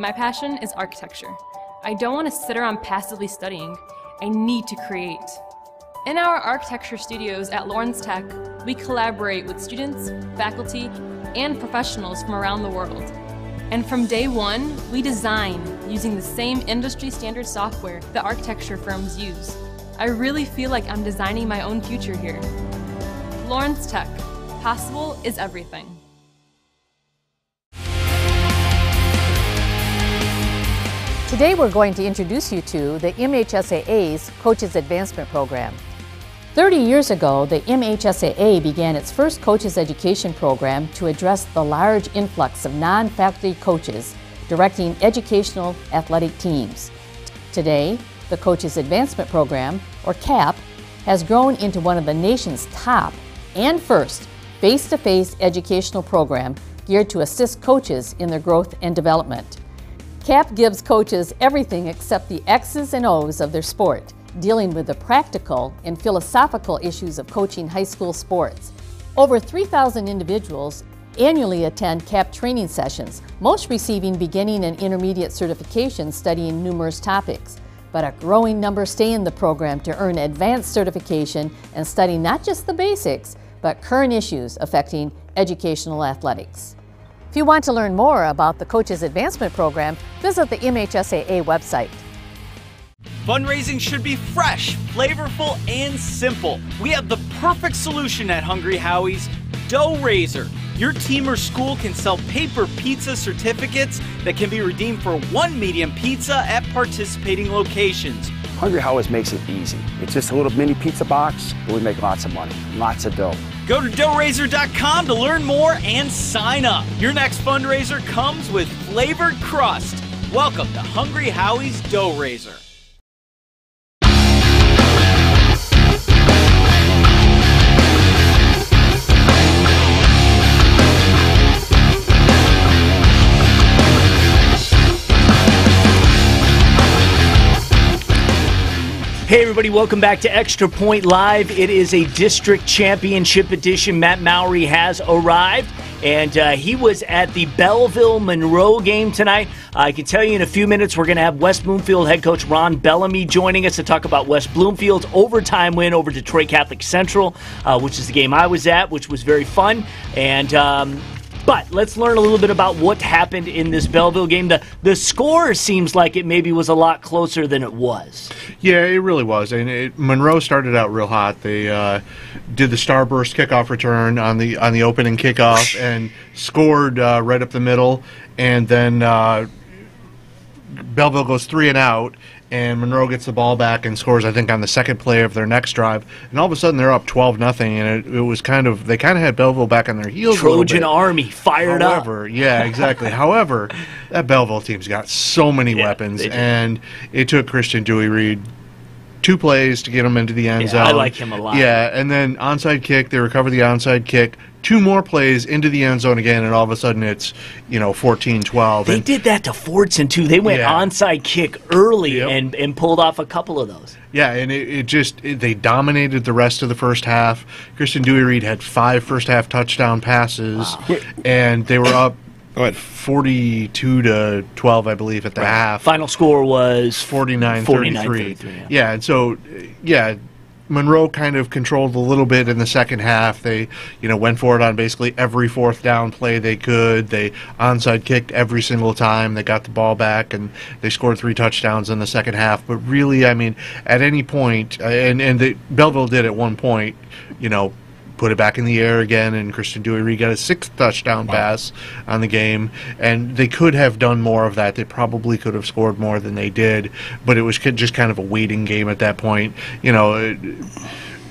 my passion is architecture. I don't want to sit around passively studying. I need to create. In our architecture studios at Lorne Tech, we collaborate with students, faculty, and professionals from around the world. And from day one, we design using the same industry standard software that architecture firms use. I really feel like I'm designing my own future here. Lorne Tech. Possible is everything. Today we're going to introduce you to the MHSAA's Coaches Advancement Program. 30 years ago, the MHSAA began its first coaches education program to address the large influx of non-faculty coaches directing educational athletic teams. Today, the Coaches Advancement Program, or CAP, has grown into one of the nation's top and first face-to-face educational program geared to assist coaches in their growth and development. CAP gives coaches everything except the X's and O's of their sport, dealing with the practical and philosophical issues of coaching high school sports. Over 3,000 individuals annually attend CAP training sessions, most receiving beginning and intermediate certifications studying numerous topics. But a growing number stay in the program to earn advanced certification and study not just the basics, but current issues affecting educational athletics. If you want to learn more about the Coaches Advancement Program, visit the MHSAA website. Fundraising should be fresh, flavorful, and simple. We have the perfect solution at Hungry Howie's, Dough Raiser. Your team or school can sell paper pizza certificates that can be redeemed for one medium pizza at participating locations. Hungry Howie's makes it easy. It's just a little mini pizza box, but we make lots of money, lots of dough. Go to doughraiser.com to learn more and sign up. Your next fundraiser comes with flavored crust. Welcome to Hungry Howie's Dough Raiser. Hey everybody, welcome back to Extra Point Live. It is a district championship edition. Matt Mowery has arrived, and he was at the Belleville-Monroe game tonight. I can tell you in a few minutes we're going to have West Bloomfield head coach Ron Bellamy joining us to talk about West Bloomfield's overtime win over Detroit Catholic Central, which is the game I was at, which was very fun. And but let's learn a little bit about what happened in this Belleville game. The score seems like it maybe was a lot closer than it was. Yeah, it really was. And Monroe started out real hot. They did the starburst kickoff return on the opening kickoff and scored right up the middle. And then Belleville goes 3 and out. And Monroe gets the ball back and scores, I think, on the second play of their next drive. And all of a sudden, they're up 12-0, and it was they kind of had Belleville back on their heels. Trojan Army fired up. Yeah, exactly. However, that Belleville team's got so many weapons, and it took Christian Dewey Reed 2 plays to get him into the end zone. I like him a lot. Yeah, and then onside kick, they recover the onside kick. 2 more plays into the end zone again, and all of a sudden it's 14-12. They did that to Fordson too. They went onside kick early and pulled off a couple of those. Yeah, and they dominated the rest of the first half. Christian Dewey Reed had 5 first half touchdown passes, and they were up 42-12, I believe, at the half. Final score was 49-33. Yeah, and so Monroe kind of controlled a little bit in the second half. They, went for it on basically every fourth down play they could. They onside kicked every single time. They got the ball back, and they scored 3 touchdowns in the second half. But really, I mean, at any point, Belleville did at one point, put it back in the air again, and Christian Dewey Reed got a 6th touchdown pass on the game, and they could have done more of that. They probably could have scored more than they did, but it was just kind of a waiting game at that point.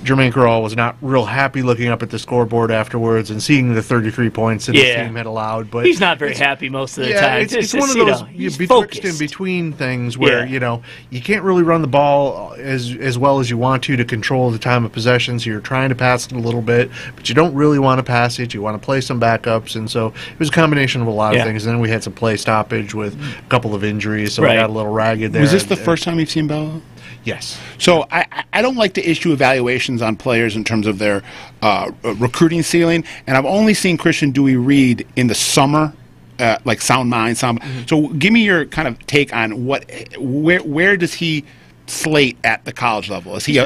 Jermaine Carroll was not real happy looking up at the scoreboard afterwards and seeing the 33 points that his team had allowed. But he's not very happy most of the time. It's one of those betwixt and between things where you can't really run the ball as well as you want to control the time of possession. So you're trying to pass it a little bit, but you don't really want to pass it. You want to play some backups, and so it was a combination of a lot of things. And then we had some play stoppage with a couple of injuries, so we got a little ragged there. Was this the first time you've seen Belleville? Yes. So I don't like to issue evaluations on players in terms of their recruiting ceiling, and I've only seen Christian Dewey Reed in the summer like sound mind. So give me your kind of take on where does he slate at the college level? Is he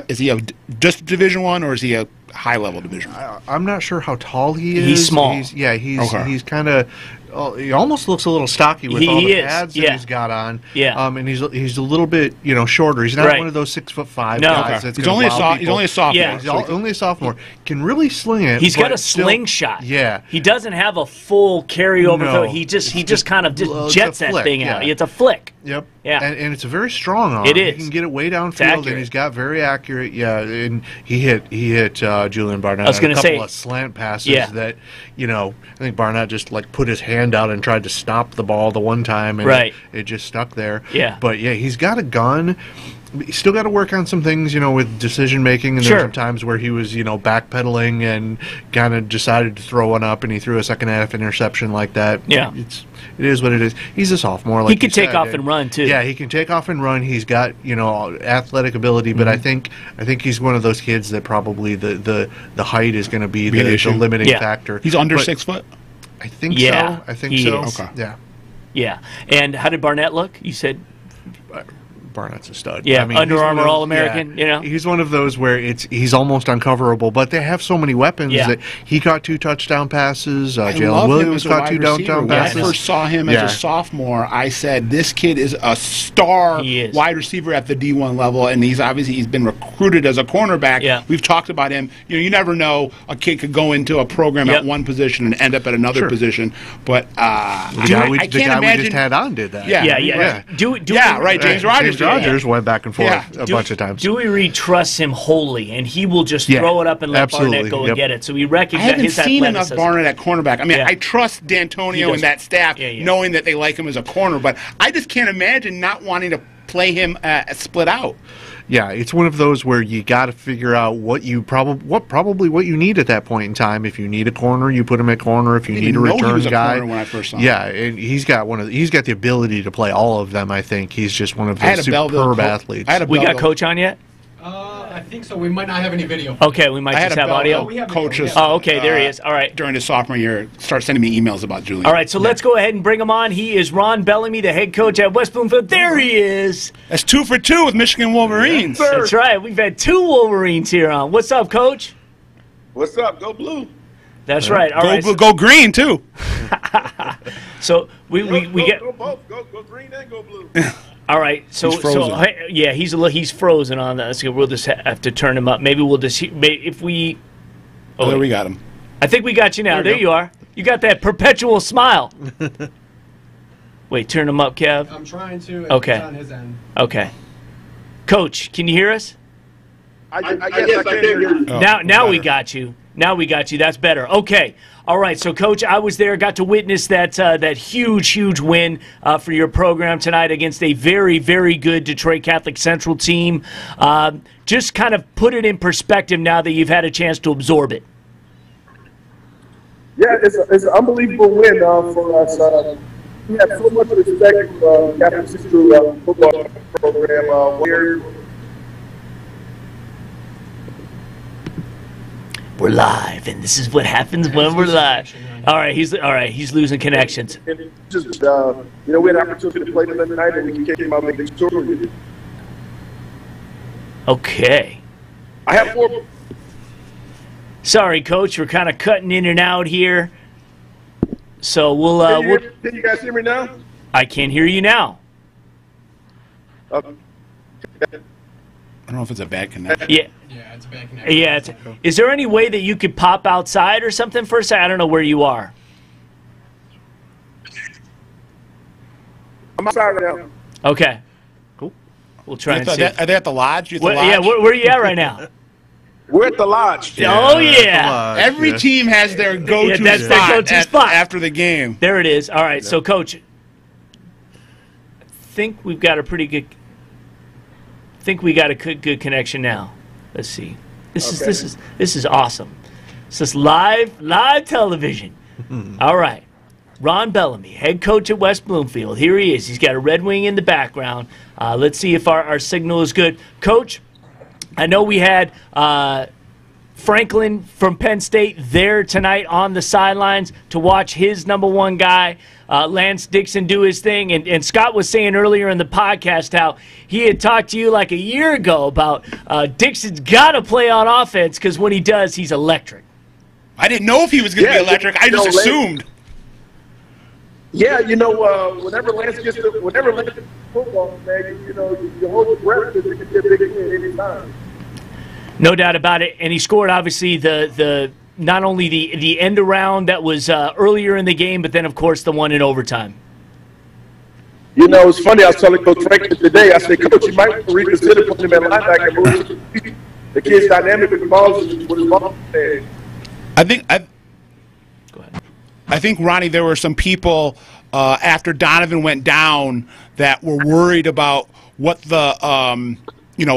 just Division I, or is he a high level division? I'm not sure how tall he is. He's small. He's kind of. He almost looks a little stocky with all the pads that he's got on. Yeah, and he's a little bit shorter. He's not one of those 6'5" guys. That's he's only a sophomore. Yeah, he's only a sophomore. Can really sling it. He's got a slingshot. Yeah, he doesn't have a full carryover. No. He just kind of jets that thing out. It's a flick. Yep. Yeah, and it's a very strong arm. It is. He can get it way downfield, and he's got very accurate. Yeah, and he hit Julian Barnett. I was going to say a couple of slant passes that I think Barnett just put his hand out and tried to stop the ball the one time, and it just stuck there. Yeah, but he's got a gun. He's still got to work on some things, with decision making, and there's some times where he was, backpedaling and kind of decided to throw one up, and he threw a second half interception like that. Yeah, it is what it is. He's a sophomore. He can take off and run too. Yeah, he can take off and run. He's got athletic ability, but I think he's one of those kids that probably the height is going to be the limiting factor. He's under 6 foot. I think so. I think so. Is. Okay. Yeah. Yeah. And how did Barnett look? You said Barnett's a stud. Yeah, Under Armour All-American. He's one of those where he's almost uncoverable, but they have so many weapons that he caught 2 touchdown passes. Jalen Williams caught 2 downtown passes. When I first saw him as a sophomore, I said this kid is a star wide receiver at the D1 level, and he's been recruited as a cornerback. Yeah. We've talked about him. You never know, a kid could go into a program at one position and end up at another position. But the guy we just had on did that. Yeah. James Rogers went back and forth a bunch of times. Dewey trusts him wholly, and he will just throw it up and let Barnett go and get it. So he recognizes his athleticism. I haven't seen enough Barnett at cornerback. I mean, I trust D'Antonio and that staff, knowing that they like him as a corner, but I just can't imagine not wanting to play him split out. Yeah, it's one of those where you got to figure out what you need at that point in time. If you need a corner, you put him at corner. If you need a return guy, when I first saw him. Yeah, and he's got the ability to play all of them. I think he's just one of those superb athletes. We got Coach on yet? I think so. We might not have any video. Okay, we might just have audio. Coaches. Oh, okay, there he is. All right. During his sophomore year, start sending me emails about Julian. All right, so let's go ahead and bring him on. He is Ron Bellamy, the head coach at West Bloomfield. There he is. That's 2 for 2 with Michigan Wolverines. Yes, that's right. We've had 2 Wolverines here on. What's up, Coach? What's up? Go blue. That's right. All right. Go green too. So we get go both. Go green and go blue. All right, he's frozen on that. So we'll just have to turn him up. Maybe we'll just if we. Oh, there we got him. I think we got you now. There you are. You got that perpetual smile. Wait, turn him up, Kev. I'm trying to. Okay. It's on his end. Okay. Coach, can you hear us? I guess I can hear you. Now we got you. Now we got you. That's better. Okay. All right. So, Coach, I was there, got to witness that huge win for your program tonight against a very, very good Detroit Catholic Central team. Just kind of put it in perspective now that you've had a chance to absorb it. Yeah, it's an unbelievable win for us. We have so much respect for the Catholic Central football program. We're live, and this is what happens when we're live. All right, he's losing connections. And just we had an opportunity to play them tonight, and we came out making sure. Okay. I have 4. Sorry, Coach, we're kind of cutting in and out here. So we'll. Can you guys hear me now? I can hear you now. I don't know if it's a bad connection. Yeah. Yeah, it's a bad connection. Yeah. Is there any way that you could pop outside or something for a second? I don't know where you are. I'm outside right now. Okay. Cool. We'll try and see. Are they at the lodge? Yeah, where are you at right now? We're at the lodge. Oh, yeah. Every team has their go-to spot after the game. There it is. All right, so, Coach, I think we've got a pretty good good connection now. Let's see. This is awesome. This is live television. All right. Ron Bellamy, head coach at West Bloomfield. Here he is. He's got a Red Wing in the background. Let's see if our signal is good. Coach, I know we had Franklin from Penn State there tonight on the sidelines to watch his number one guy, Lance Dixon, do his thing. And Scott was saying earlier in the podcast how he had talked to you like a year ago about Dixon's got to play on offense because when he does, he's electric. I didn't know if he was going to be electric. I just assumed. Yeah, whenever Lance gets football, man, you hold your breath because it can get big at any time. No doubt about it, and he scored obviously the not only the end around that was earlier in the game, but then of course the one in overtime. It's funny. I was telling Coach Franklin today. I said, Coach, you might reconsider putting him at linebacker. The kid's dynamic with the balls with his ball. I think Ronnie, there were some people after Donovan went down that were worried about what the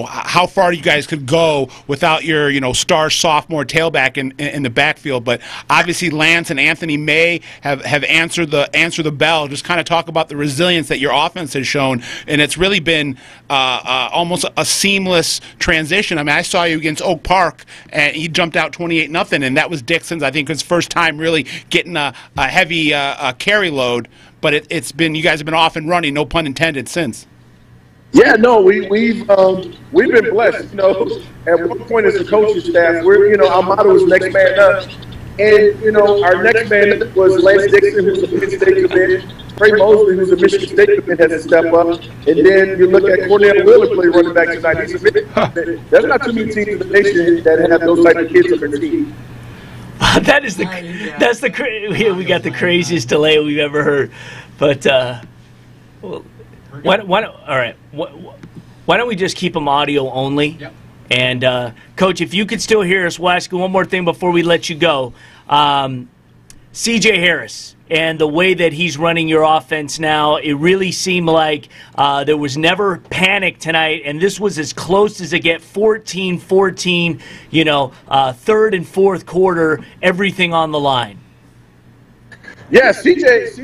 how far you guys could go without your, star sophomore tailback in the backfield. But obviously Lance and Anthony May have answered the bell. Just kind of talk about the resilience that your offense has shown, and it's really been almost a seamless transition. I mean, I saw you against Oak Park, and he jumped out 28-0, and that was Dixon's, I think, his first time really getting a heavy carry load. But it's been, you guys have been off and running, no pun intended, since. Yeah, no, we've been blessed. At one point as a coaching staff, our motto is next man up, and our next man was Lance Dixon, who's a Penn State commit. Trey Mosley, who's a Michigan State commit, has to step up, and then you look at Cornell Wheeler play running back tonight. He's a mid. There's not too many teams in the nation that have those type of kids on their team. That is we got the craziest delay we've ever heard, but well. Why don't we just keep them audio only? Yep. And, Coach, if you could still hear us, we'll ask you one more thing before we let you go. C.J. Harris and the way that he's running your offense now, it really seemed like there was never panic tonight, and this was as close as it get, 14-14, third and fourth quarter, everything on the line. Yeah, CJ's,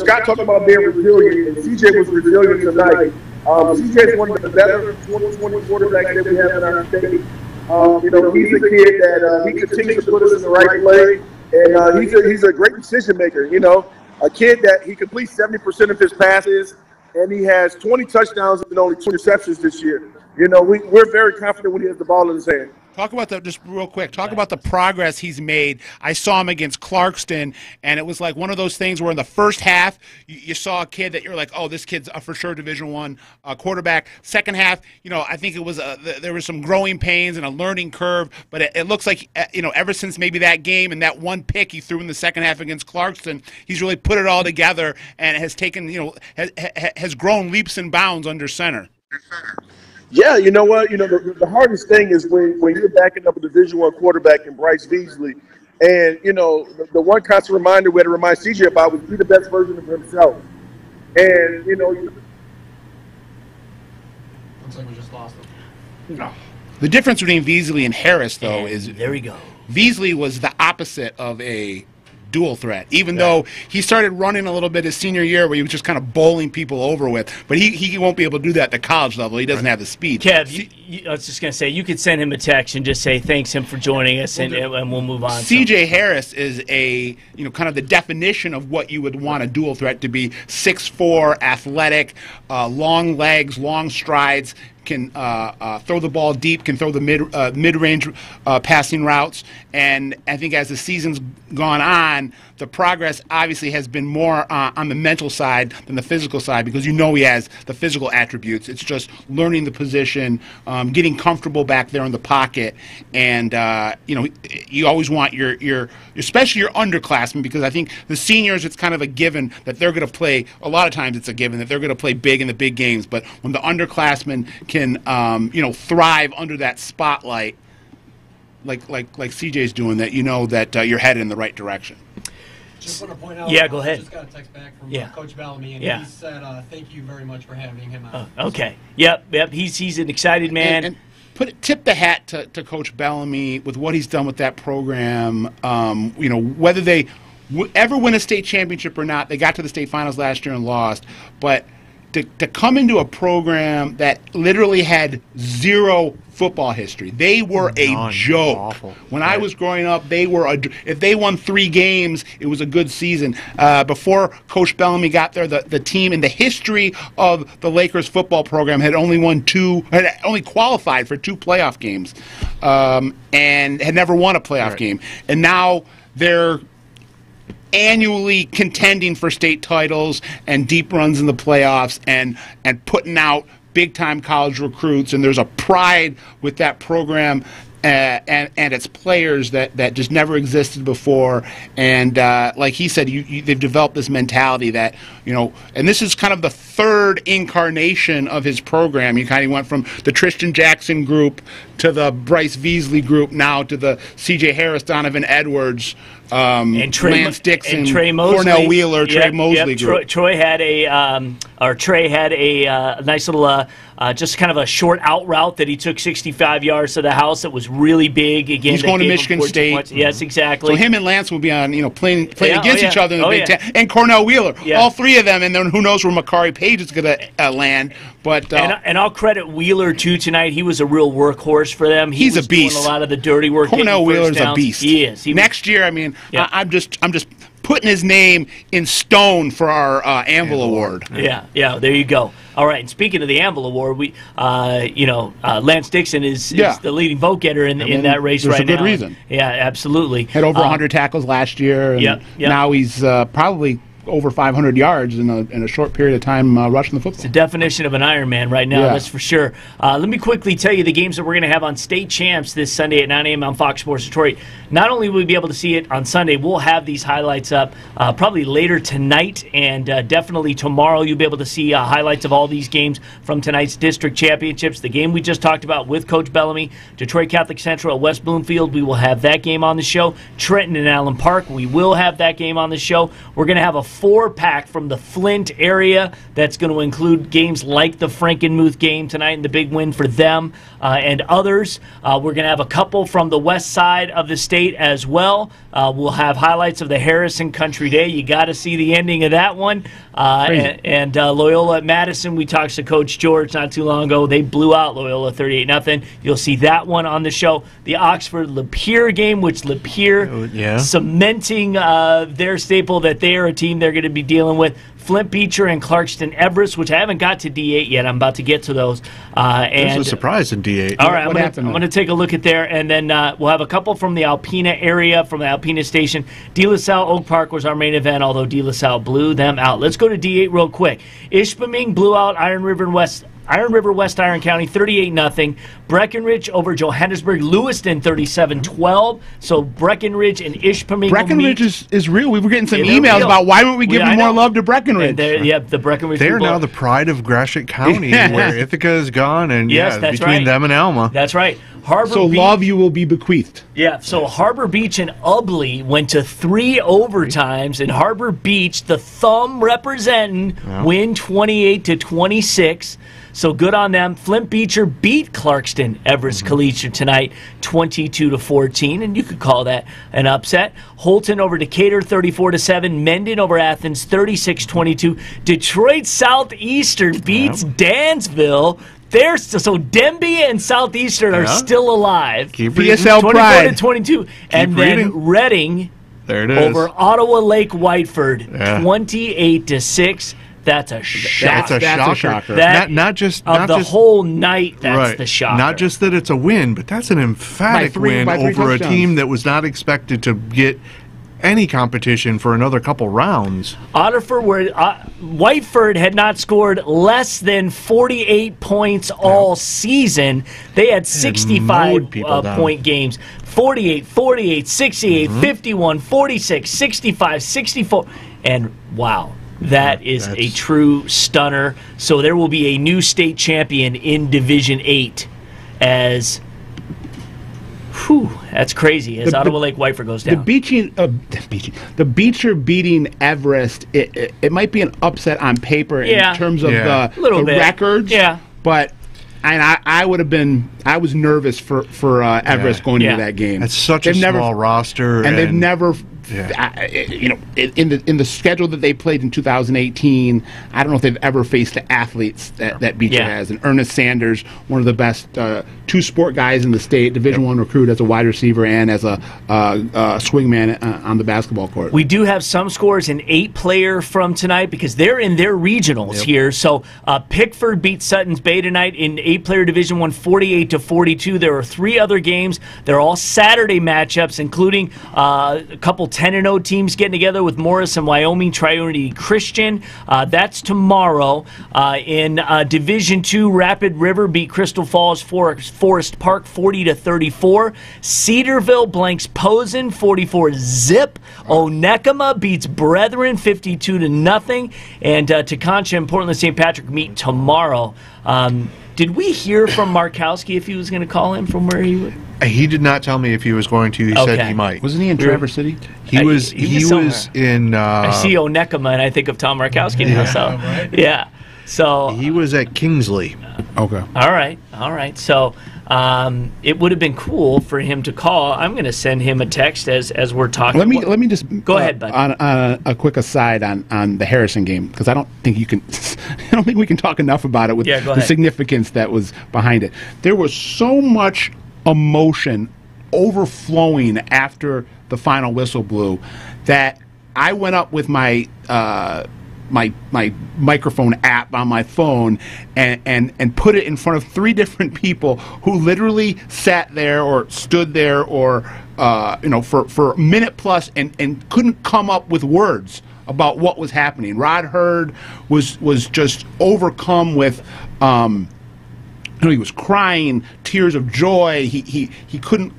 Scott talked about being resilient, and CJ was resilient tonight. CJ's one of the better 2020 quarterbacks that we have in our state. He's a kid that he continues to put us in the right play, and he's a great decision maker. A kid that he completes 70% of his passes, and he has 20 touchdowns and only 2 interceptions this year. We're very confident when he has the ball in his hand. Talk about that just real quick. Talk about the progress he's made. I saw him against Clarkston, and it was like one of those things where in the first half you saw a kid that you're like, oh, this kid's a for sure Division I quarterback. Second half, I think it was there was some growing pains and a learning curve, but it looks like ever since maybe that game and that one pick he threw in the second half against Clarkston, he's really put it all together and has taken has grown leaps and bounds under center. Yeah, you know what? The hardest thing is when you're backing up a Division I quarterback in Bryce Beasley, and the one constant reminder we had to remind CJ about was be the best version of himself. And looks like we just lost him. No. The difference between Beasley and Harris, though, is there we go. Beasley was the opposite of a dual threat, even though he started running a little bit his senior year where he was just kind of bowling people over with. But he won't be able to do that at the college level. He doesn't have the speed. Kev, I was just going to say, you could send him a text and just say thanks him for joining us, and we'll move on. C.J. Harris is kind of the definition of what you would want a dual threat to be. 6'4", athletic, long legs, long strides, can throw the ball deep, can throw the mid-range passing routes. And I think as the season's gone on, the progress obviously has been more on the mental side than the physical side, because he has the physical attributes. It's just learning the position, getting comfortable back there in the pocket, and you always want your especially your underclassmen, because I think the seniors, it's kind of a given that they're going to play. A lot of times it's a given that they're going to play big in the big games, but when the underclassmen can thrive under that spotlight, like CJ's doing, that that you're headed in the right direction. Just want to point out. Yeah, go ahead. I just got a text back from Coach Bellamy, and he said, "Thank you very much for having him out." Okay. Yep. He's an excited man. And tip the hat to Coach Bellamy with what he's done with that program. Whether they ever win a state championship or not, they got to the state finals last year and lost, but to come into a program that literally had zero football history. They were a joke. Awful. When I was growing up, they were if they won 3 games, it was a good season. Before Coach Bellamy got there, the team in the history of the Lakers football program had only only qualified for 2 playoff games, and had never won a playoff game. And now they're annually contending for state titles and deep runs in the playoffs and putting out big-time college recruits, and there's a pride with that program and its players that just never existed before. And like he said, they've developed this mentality that, and this is kind of the 3rd incarnation of his program. He kind of went from the Tristan Jackson group to the Bryce Veasley group, now to the C.J. Harris, Donovan Edwards, and Lance Dixon, Trey Mosley, Cornell Wheeler, Trey Mosley group. Trey had a nice little just kind of a short out route that he took 65 yards to the house. That was really big. Again, he's going to Michigan State. Points. Yes, exactly. So him and Lance will be on, playing against each other in the Big Ten. And Cornell Wheeler, all 3 of them, and then who knows where Makari Page is going to land. But and I'll credit Wheeler too tonight. He was a real workhorse for them. He's a beast. Doing a lot of the dirty work. Cornell Wheeler's a beast. He is. Next year, I'm just putting his name in stone for our Anvil Award. Yeah, there you go. All right, and speaking of the Anvil Award, Lance Dixon is the leading vote getter in that race right now. There's a good reason. Yeah, absolutely. Had over 100 tackles last year, and now he's probably over 500 yards in a short period of time rushing the football. It's the definition of an Ironman right now, that's for sure. Let me quickly tell you the games that we're going to have on State Champs this Sunday at 9 a.m. on Fox Sports Detroit. Not only will we be able to see it on Sunday, we'll have these highlights up probably later tonight, and definitely tomorrow you'll be able to see highlights of all these games from tonight's district championships. The game we just talked about with Coach Bellamy, Detroit Catholic Central at West Bloomfield, we will have that game on the show. Trenton and Allen Park, we will have that game on the show. We're going to have a 4-pack from the Flint area that's going to include games like the Frankenmuth game tonight and the big win for them and others. We're going to have a couple from the west side of the state as well. We'll have highlights of the Harrison Country Day. You got to see the ending of that one. And Loyola at Madison, we talked to Coach George not too long ago. They blew out Loyola 38-0. You'll see that one on the show. The Oxford-Lapeer game, which Lapeer cementing their staple that they are a team they're going to be dealing with. Flint Beecher and Clarkston Everest, which I haven't got to D8 yet. I'm about to get to those. There's a surprise in D8. All right, I'm going to take a look at there, and then we'll have a couple from the Alpena area, from the Alpena station. De La Salle Oak Park was our main event, although De La Salle blew them out. Let's go to D8 real quick. Ishpeming blew out Iron River West Iron County 38-0. Breckenridge over Johannesburg Lewiston 37-12. So Breckenridge and Ishpeming. Breckenridge is real. We were getting some emails about why weren't we giving more love to Breckenridge. The Breckenridge. They're now the pride of Gratiot County, where Ithaca is gone, and between them and Alma. That's right. Harbor Beach, love you will be bequeathed. Yeah, so Harbor Beach and Ubley went to 3 overtimes, and Harbor Beach, the thumb representing, win 28-26. So good on them. Flint Beecher beat Clarkston Everest Collegiate tonight 22-14, and you could call that an upset. Holton over Decatur 34-7. Mendon over Athens 36-22. Detroit Southeastern beats Dansville. So Denby and Southeastern are still alive. Keep PSL pride. 24-22. And then Reading over Ottawa Lake Whiteford 28-6. That's a shocker. That's a shocker. Not just the whole night. That's the shocker. Not just that it's a win, but that's an emphatic win over a team that was not expected to get any competition for another couple rounds. Whiteford had not scored less than 48 points all season. They had 65 point games. 48, 48, 68, 51, 46, 65, 64. And wow. That is a true stunner. So there will be a new state champion in Division 8 as that's crazy. As Ottawa Lake Whiteford goes down. The Beecher beating Everest, it might be an upset on paper in terms of the records. Yeah. But I was nervous for Everest going into that game. It's such a small roster. And they've never in the schedule that they played in 2018, I don't know if they've ever faced the athletes that Beecher has. And Ernest Sanders, one of the best two-sport guys in the state, Division I recruit as a wide receiver and as a swingman on the basketball court. We do have some scores, an 8-player from tonight because they're in their regionals here. So Pickford beat Sutton's Bay tonight in 8-player Division I, 48-42. There are 3 other games. They're all Saturday matchups, including a couple 10-0 teams getting together with Morris and Wyoming Tri-Unity Christian. That's tomorrow. In Division II, Rapid River beat Crystal Falls Forest Park 40-34. Cedarville blanks Posen 44-0. Onekama beats Brethren 52-0. And Teconcha and Portland St. Patrick meet tomorrow. Did we hear from Markowski if he was going to call him from where he was? He did not tell me if he was going to. He said he might. Wasn't he in Traverse City? He was in. I see Onekama and I think of Tom Markowski now. So yeah. So he was at Kingsley. Okay. All right. So it would have been cool for him to call. I'm going to send him a text as we're talking. Let me just go ahead, bud. On a quick aside on the Harrison game, because I don't think we can talk enough about it with the significance that was behind it. There was so much emotion overflowing after the final whistle blew that I went up with my my microphone app on my phone and put it in front of 3 different people who literally sat there or stood there or for a minute plus and couldn't come up with words about what was happening. Rod Hurd was just overcome with he was crying tears of joy. He couldn't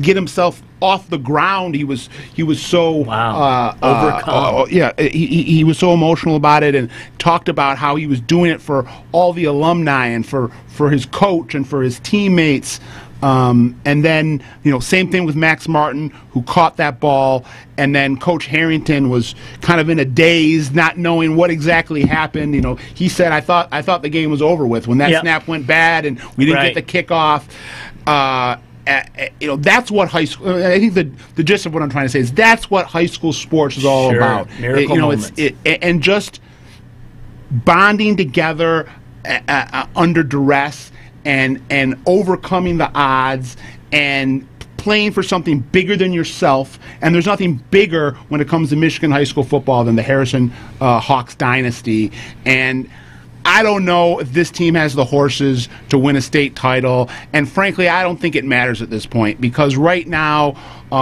get himself off the ground. He was so overcome. He was so emotional about it and talked about how he was doing it for all the alumni and for his coach and for his teammates. And then, same thing with Max Martin, who caught that ball, and then Coach Harrington was kind of in a daze, not knowing what exactly happened. He said, I thought the game was over with when that snap went bad and we didn't get the kickoff. That's what high school. I think the gist of what I'm trying to say is that's what high school sports is all about. Miracle moments. And just bonding together under duress and overcoming the odds and playing for something bigger than yourself. And there's nothing bigger when it comes to Michigan high school football than the Harrison Hawks dynasty. And I don't know if this team has the horses to win a state title, and frankly, I don't think it matters at this point because right now,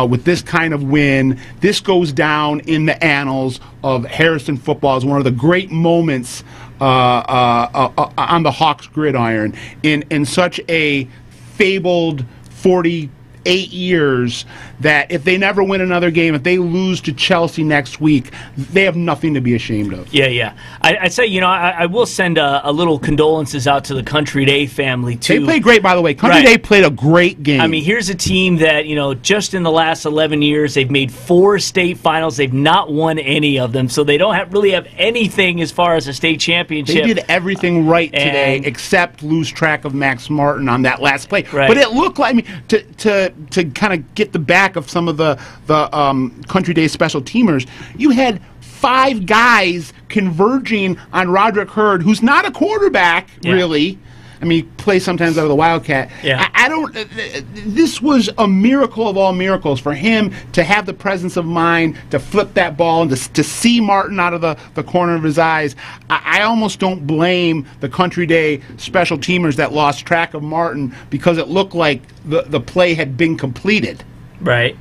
with this kind of win, this goes down in the annals of Harrison football as one of the great moments on the Hawks gridiron in such a fabled 48 years that if they never win another game, if they lose to Chelsea next week, they have nothing to be ashamed of. Yeah. I'd say, I will send a little condolences out to the Country Day family, too. They played great, by the way. Country Day played a great game. I mean, here's a team that, just in the last 11 years, they've made 4 state finals. They've not won any of them, so they don't really have anything as far as a state championship. They did everything right today except lose track of Max Martin on that last play. Right. But it looked like, to kind of get the back of some of the Country Day special teamers, you had 5 guys converging on Roderick Hurd, who's not a quarterback, really. I mean, he plays sometimes out of the Wildcat. Yeah. This was a miracle of all miracles for him to have the presence of mind to flip that ball and to see Martin out of the corner of his eyes. I almost don't blame the Country Day special teamers that lost track of Martin because it looked like the play had been completed. Right.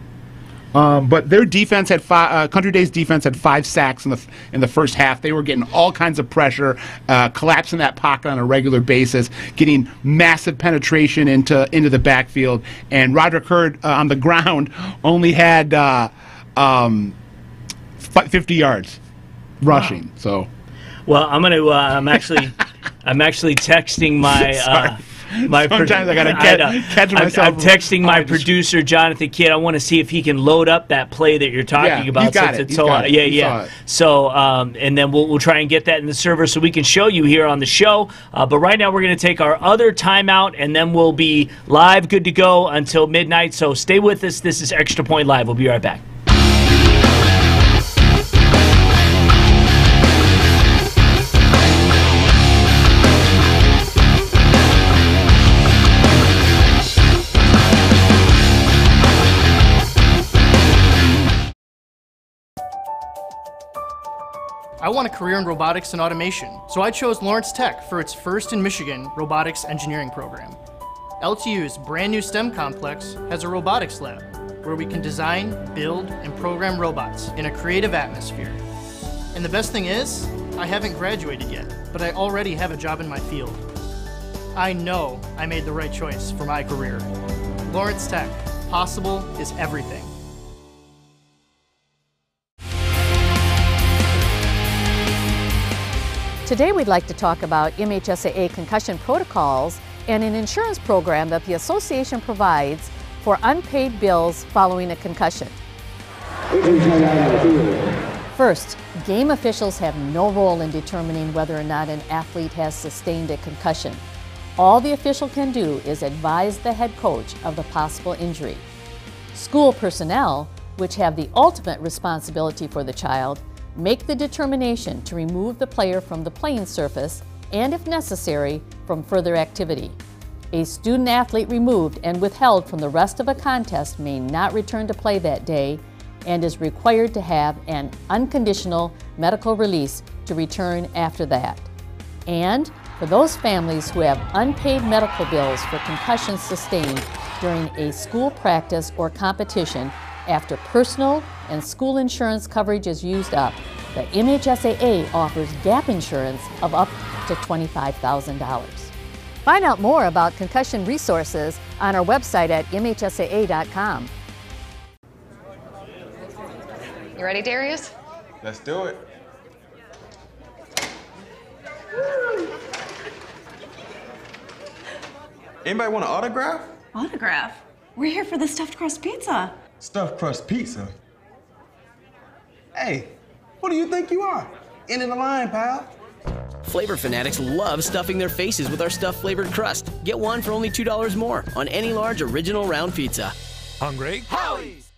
But their defense had Country Day's defense had 5 sacks in the first half. They were getting all kinds of pressure, collapsing that pocket on a regular basis, getting massive penetration into the backfield. And Roderick Hurd on the ground only had 50 yards rushing. Wow. So, well, I'm actually texting my. Sometimes I gotta catch myself. I'm texting my producer, Jonathan Kidd. I want to see if he can load up that play that you're talking about. He's got it. So, and then we'll try and get that in the server so we can show you here on the show. But right now we're going to take our other timeout, and then we'll be live, good to go until midnight. So stay with us. This is Extra Point Live. We'll be right back. I want a career in robotics and automation, so I chose Lawrence Tech for its first in Michigan robotics engineering program. LTU's brand new STEM complex has a robotics lab where we can design, build, and program robots in a creative atmosphere. And the best thing is, I haven't graduated yet, but I already have a job in my field. I know I made the right choice for my career. Lawrence Tech, possible is everything. Today we'd like to talk about MHSAA concussion protocols and an insurance program that the association provides for unpaid bills following a concussion. First, game officials have no role in determining whether or not an athlete has sustained a concussion. All the official can do is advise the head coach of the possible injury. School personnel, which have the ultimate responsibility for the child, make the determination to remove the player from the playing surface and, if necessary, from further activity. A student athlete removed and withheld from the rest of a contest may not return to play that day and is required to have an unconditional medical release to return after that. And for those families who have unpaid medical bills for concussions sustained during a school practice or competition after personal and school insurance coverage is used up, the MHSAA offers gap insurance of up to $25,000. Find out more about concussion resources on our website at mhsaa.com. You ready, Darius? Let's do it. Anybody want an autograph? Autograph? We're here for the stuffed crust pizza. Stuffed crust pizza? Hey, what do you think you are? End of the line, pal. Flavor fanatics love stuffing their faces with our stuffed flavored crust. Get one for only $2 more on any large original round pizza. Hungry? Howie's!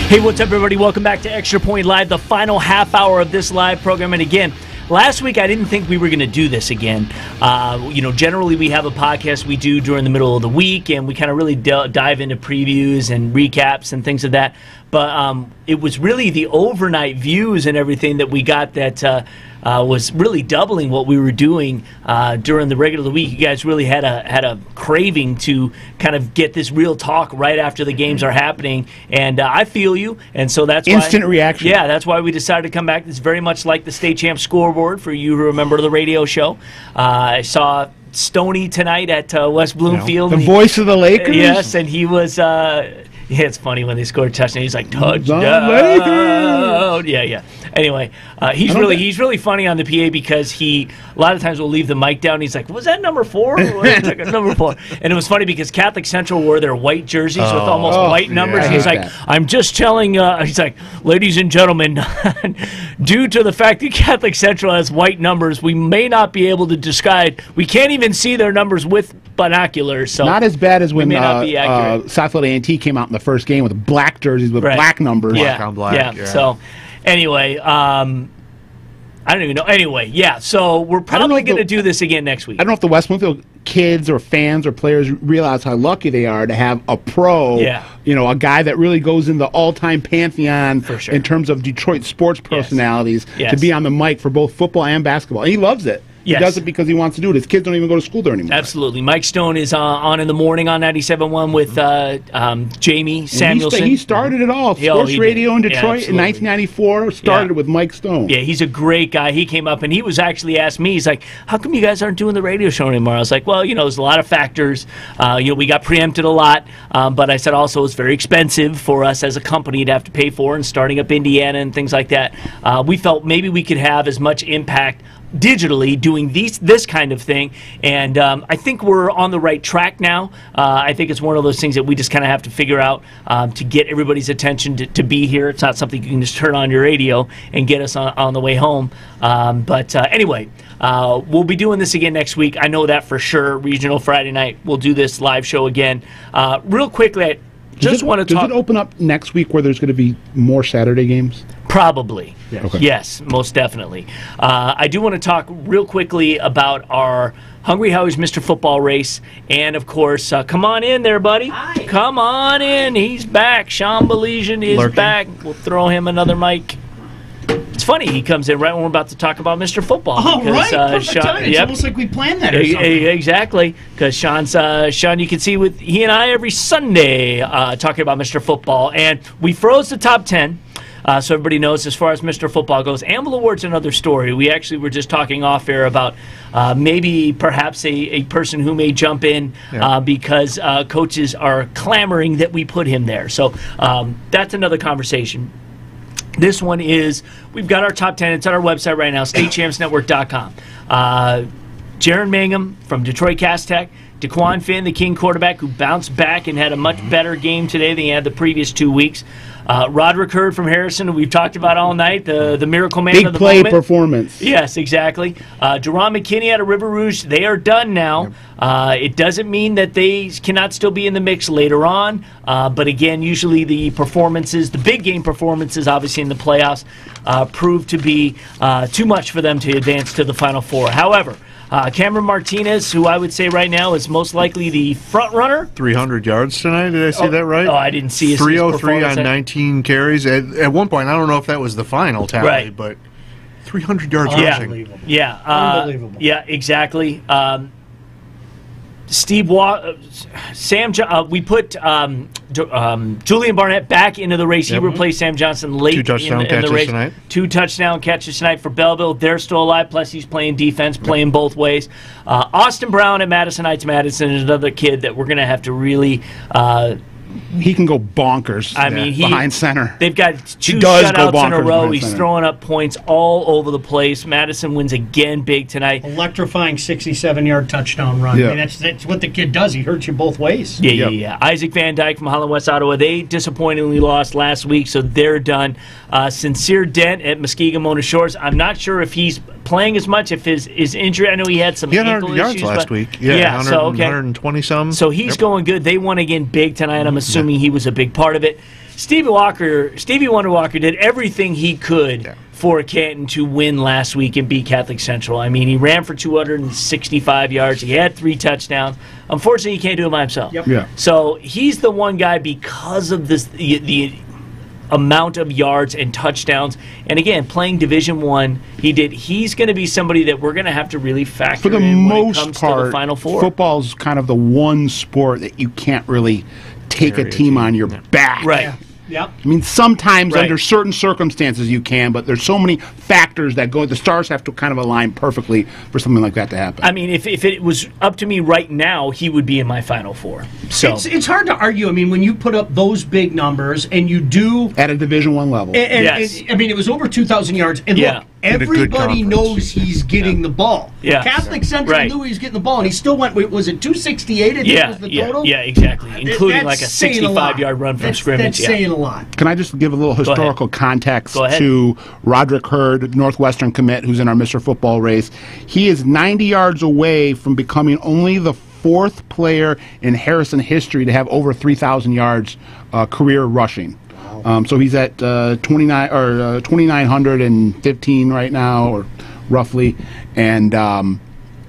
Hey, what's up, everybody? Welcome back to Extra Point Live, the final half hour of this live program. And again, last week I didn't think we were going to do this again. Generally we have a podcast we do during the middle of the week, and we kind of really dive into previews and recaps and things of that. But it was really the overnight views and everything that we got that was really doubling what we were doing during the regular week. You guys really had a craving to kind of get this real talk right after the games are happening, and I feel you, and so that's instant reaction. Yeah, that's why we decided to come back. It's very much like the State Champ scoreboard for you who remember the radio show. I saw Stoney tonight at West Bloomfield. The voice of the Lakers? Yes, and he was... yeah, it's funny when they scored a touchdown. He's like, touchdown. Yeah. Anyway, he's really funny on the PA because he a lot of times will leave the mic down. He's like, was that number 4? Number 4. And it was funny because Catholic Central wore their white jerseys with almost white numbers. He's like, I'm just telling, he's like, ladies and gentlemen, due to the fact that Catholic Central has white numbers, we may not be able to decide. We can't even see their numbers with binoculars. So not as bad as when Southfield A&T came out in the first game with black jerseys with black numbers. Black on black. Yeah. So anyway, I don't even know. Anyway, yeah. So we're probably going to do this again next week. I don't know if the West Bloomfield kids or fans or players realize how lucky they are to have a pro. Yeah. A guy that really goes in the all-time pantheon for sure in terms of Detroit sports personalities to be on the mic for both football and basketball. And he loves it. Yes. He does it because he wants to do it. His kids don't even go to school there anymore. Absolutely. Mike Stone is on in the morning on 97.1 with Jamie Samuelson. He started it all. Sports radio in Detroit in 1994 started with Mike Stone. Yeah, he's a great guy. He came up and he was actually asked me, he's like, how come you guys aren't doing the radio show anymore? I was like, well, there's a lot of factors. We got preempted a lot, but I said also it's very expensive for us as a company to have to pay for, and starting up Indiana and things like that. We felt maybe we could have as much impact digitally doing this kind of thing, and I think we're on the right track now. I think it's one of those things that we just kind of have to figure out to get everybody's attention to be here. It's not something you can just turn on your radio and get us on the way home. But anyway, we'll be doing this again next week. I know that for sure. Regional Friday night, we'll do this live show again. Real quickly, I just want to talk. Does it open up next week where there's going to be more Saturday games? Probably. Yeah. Okay. Yes, most definitely. I do want to talk real quickly about our Hungry Howie's Mr. Football race. And, of course, come on in there, buddy. Hi. Come on in. He's back. Sean Baligian is back. We'll throw him another mic. It's funny, he comes in right when we're about to talk about Mr. Football. Oh, because, right. Perfect Sean, timing. It's almost like we planned that or something. Exactly. Because Sean, you can see with he and I every Sunday talking about Mr. Football. And we froze the top 10. So everybody knows as far as Mr. Football goes. Anvil Award's another story. We actually were just talking off air about maybe perhaps a person who may jump in because coaches are clamoring that we put him there. So that's another conversation. This one is, we've got our top 10. It's on our website right now, statechampsnetwork.com. Jaron Mangum from Detroit Cass Tech. DeQuan Finn, the King quarterback, who bounced back and had a much better game today than he had the previous 2 weeks. Roderick Hurd from Harrison, who we've talked about all night, the miracle man Big of the play moment. performance. Yes, exactly. Deron McKinney out of River Rouge, they are done now. It doesn't mean that they cannot still be in the mix later on. But again, usually the performances, the big game performances, obviously in the playoffs, prove to be too much for them to advance to the Final Four. However, Cameron Martinez, who I would say right now is most likely the front runner. 300 yards tonight. Did I see that right? Oh, I didn't see his 303 on 19 carries. At one point, I don't know if that was the final tally, but 300 yards rushing. Yeah, unbelievable. Yeah, exactly. We put Julian Barnett back into the race. He replaced Sam Johnson late in the race. Tonight. 2 touchdown catches tonight for Belleville. They're still alive, plus he's playing defense, playing both ways. Austin Brown at Madison Heights Madison is another kid that we're going to have to really he can go bonkers. I mean, behind center. They've got 2 shutouts in a row. He's throwing up points all over the place. Madison wins again big tonight. Electrifying 67-yard touchdown run. Yeah. I mean, that's what the kid does. He hurts you both ways. Yeah. Isaac Van Dyke from Holland West Ottawa. They disappointingly lost last week, so they're done. Sincere Dent at Muskegon Mona Shores. I'm not sure if he's playing as much, if his injury. I know he had some ankle 100 yards issues last week. Yeah, 120 some. So he's going good. They won again big tonight. I'm assuming he was a big part of it. Stevie Wonder Walker did everything he could for Canton to win last week and beat Catholic Central. I mean, he ran for 265 yards. He had 3 touchdowns. Unfortunately, he can't do it by himself. So he's the one guy because of this the amount of yards and touchdowns. And again, playing Division I, he's going to be somebody that we're going to have to really factor in when it comes to the Final Four. Football's kind of the one sport that you can't really take a team on your back. Right. Yep. I mean, sometimes under certain circumstances you can, but there's so many factors that go. The stars have to kind of align perfectly for something like that to happen. I mean, if it was up to me right now, he would be in my Final Four. So it's hard to argue. I mean, when you put up those big numbers and you do at a Division I level, I mean, it was over 2,000 yards. And look, everybody knows he's getting the ball. Yeah. Catholic Central knew he was getting the ball, and he still went. Was it 268? I think was the total. Yeah, exactly, including like a 65-yard run from scrimmage. That's saying a lot. Can I just give a little historical context to Roderick Hurd, Northwestern commit, who's in our Mr. Football race? He is 90 yards away from becoming only the 4th player in Harrison history to have over 3,000 yards career rushing. So he's at 2,915 right now, or roughly, and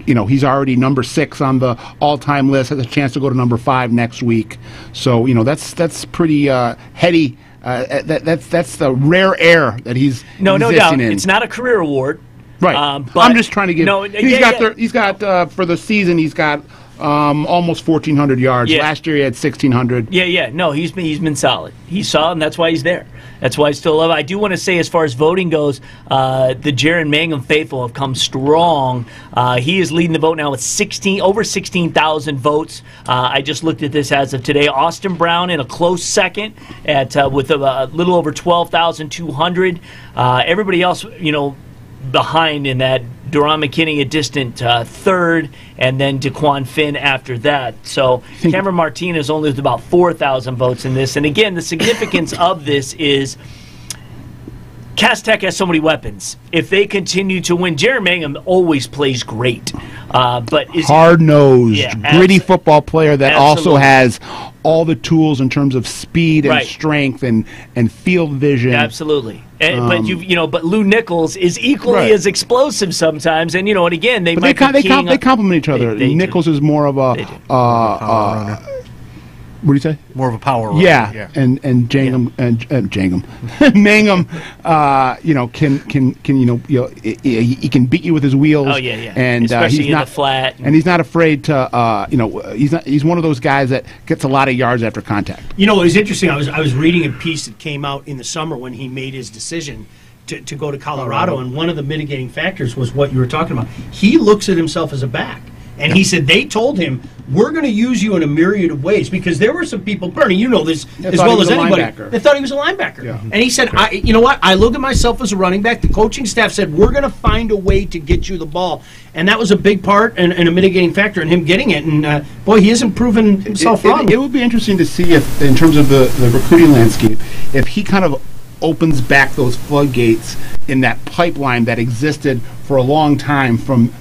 he's already number 6 on the all-time list. Has a chance to go to number 5 next week. So that's pretty heady. That's the rare air that he's no doubt. In. It's not a career award, right? But I'm just trying to give. He's got for the season. He's got almost 1,400 yards. Yeah. Last year he had 1,600. Yeah. No, he's been solid. He's solid, and that's why he's there. That's why I still love it. I do want to say, as far as voting goes, the Jaron Mangum faithful have come strong. He is leading the vote now with over 16,000 votes. I just looked at this as of today. Austin Brown in a close second with a little over 12,200. Everybody else, behind in that. Deron McKinney a distant 3rd, and then DeQuan Finn after that. So Cameron Martinez only with about 4,000 votes in this. And again, the significance of this is Cass Tech has so many weapons. If they continue to win, Jared Mangum always plays great. But hard-nosed, gritty football player that also has all the tools in terms of speed and strength and field vision. Absolutely. But Lou Nichols is equally as explosive sometimes, and and again they complement each other. Nichols is more of a power runner. What do you say? More of a power runner. Yeah. And Jangum Mangum, he can beat you with his wheels. Oh yeah. And especially he's not in the flat. And he's not afraid to he's one of those guys that gets a lot of yards after contact. It was interesting. I was reading a piece that came out in the summer when he made his decision to go to Colorado, and one of the mitigating factors was what you were talking about. He looks at himself as a back. And he said they told him, we're going to use you in a myriad of ways, because there were some people, Bernie, you know this as well as anybody, they thought he was a linebacker. Yeah. And he said, you know what, I look at myself as a running back. The coaching staff said, we're going to find a way to get you the ball. And that was a big part and a mitigating factor in him getting it. And, boy, he hasn't proven himself wrong. It would be interesting to see if, in terms of the recruiting landscape, if he kind of opens back those floodgates in that pipeline that existed for a long time from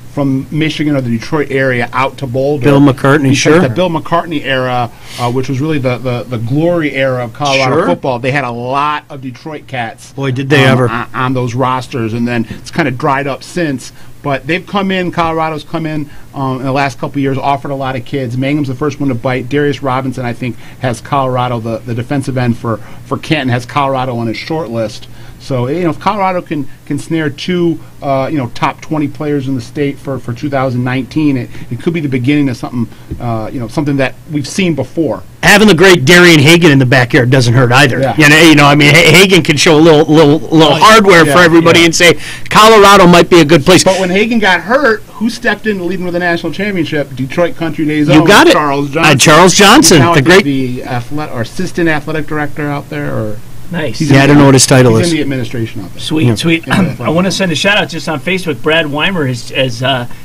Michigan or the Detroit area out to Boulder. Bill McCartney, sure. The Bill McCartney era, which was really the glory era of Colorado football, they had a lot of Detroit cats. Boy, did they ever. On those rosters, and then it's kind of dried up since. But they've come in, Colorado's come in the last couple of years, offered a lot of kids. Mangum's the first one to bite. Darius Robinson, I think, has Colorado, the defensive end for Canton, has Colorado on his short list. So, if Colorado can snare two, top 20 players in the state for 2019, it could be the beginning of something, something that we've seen before. Having the great Darian Hagan in the backyard doesn't hurt either. Yeah. Hagan can show a little hardware for everybody and say Colorado might be a good place. But when Hagan got hurt, who stepped in leading with a national championship? Detroit Country Days. You got it. Charles Johnson. Charles Johnson, the assistant athletic director out there, or. Nice. I don't know what his title is. He's in the administration out there. Sweet. I want to send a shout out just on Facebook. Brad Weimer is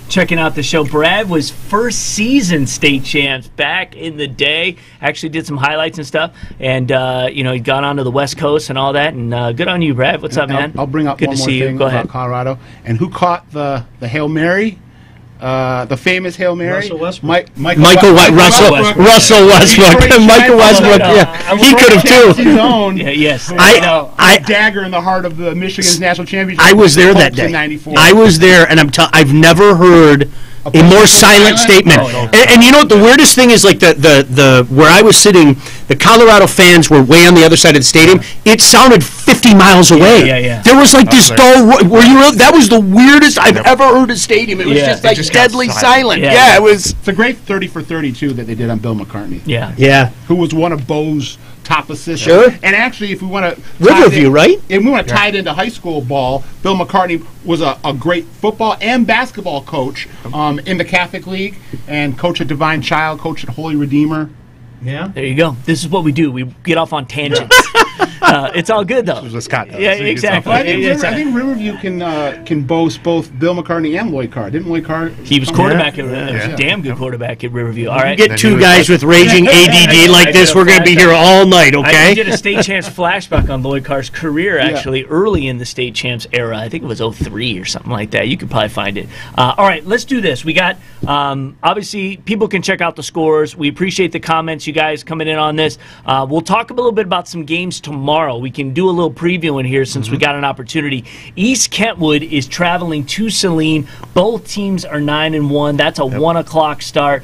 checking out the show. Brad was first season state champs back in the day. Actually did some highlights and stuff. And, he'd gone on to the West Coast and all that. And good on you, Brad. What's up, man? I'll bring up good one to more see thing you. Go about ahead. Colorado. And who caught the Hail Mary? The famous Hail Mary, Russell Westbrook. Russell Westbrook. Michael Westbrook. Yeah, he could have too. His own. Yes, I dagger in the heart of the Michigan's national championship. I was there that day. In '94. I was there, and I've never heard a more silent statement. And you know what the weirdest thing is, like the where I was sitting, the Colorado fans were way on the other side of the stadium. It sounded 50 miles away. Yeah. There was like this dull. That was the weirdest I've ever heard a stadium. It was just like deadly silent. Yeah, it was. It's a great 30 for 32 that they did on Bill McCartney. Yeah. Who was one of Bo's top assistants. Sure. And actually, if we want to Riverview, right? If we want to tie it into high school ball, Bill McCartney was a great football and basketball coach in the Catholic League, and coach at Divine Child, coach at Holy Redeemer. Yeah. There you go. This is what we do. We get off on tangents. It's all good, though. This is what Scott does. Yeah, exactly. I think Riverview can boast both Bill McCartney and Lloyd Carr. Didn't Lloyd Carr? He was quarterback at Riverview. He was a damn good quarterback at Riverview. All right. You get two guys with raging ADD like this, we're going to be here all night, okay? I did a state champs flashback on Lloyd Carr's career, actually, early in the state champs era. I think it was 03 or something like that. You could probably find it. All right, let's do this. We got, obviously, people can check out the scores. We appreciate the comments, you guys coming in on this. We'll talk a little bit about some games tomorrow. We can do a little preview in here since we got an opportunity. East Kentwood is traveling to Saline. Both teams are 9-1. That's a 1 o'clock start.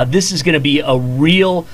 This is going to be a real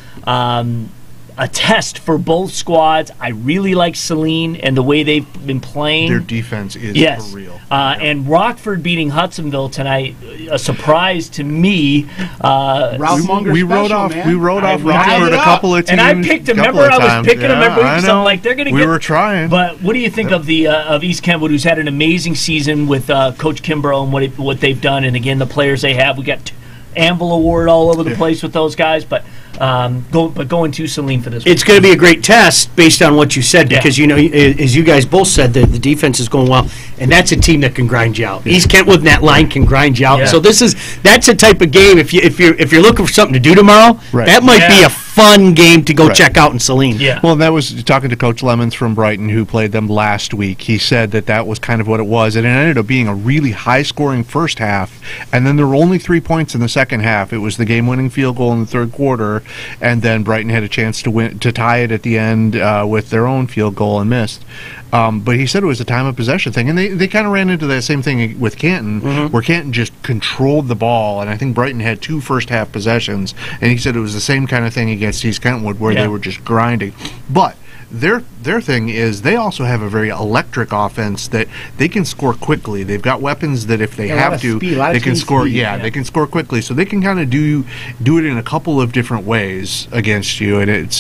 a test for both squads. I really like Saline and the way they've been playing. Their defense is for real. And Rockford beating Hudsonville tonight, a surprise to me. We wrote off Rockford a couple of times. And I picked them. Remember, I was picking them every week, so I'm like, they're going to get. We were trying. But what do you think of East Kentwood, who's had an amazing season with Coach Kimbrough and what they've done, and again, the players they have? We got Anvil Award all over the place with those guys, but going to Saline for this one. It's going to be a great test based on what you said, because as you guys both said, the defense is going well, and that's a team that can grind you out. East Kentwood in that line can grind you out. So that's a type of game. If you're looking for something to do tomorrow, that might be a fun game to go check out in Saline. Yeah. Well, that was talking to Coach Lemons from Brighton, who played them last week. He said that was kind of what it was, and it ended up being a really high-scoring first half, and then there were only 3 points in the second half. It was the game-winning field goal in the third quarter, and then Brighton had a chance to tie it at the end with their own field goal and missed. But he said it was a time of possession thing, and they kind of ran into that same thing with Canton, where Canton just controlled the ball, and I think Brighton had 2 first-half possessions, and he said it was the same kind of thing against East Kentwood, where they were just grinding. But their thing is they also have a very electric offense that they can score quickly. They've got weapons that if they have to, they can score. They can score quickly, so they can kind of do it in a couple of different ways against you. And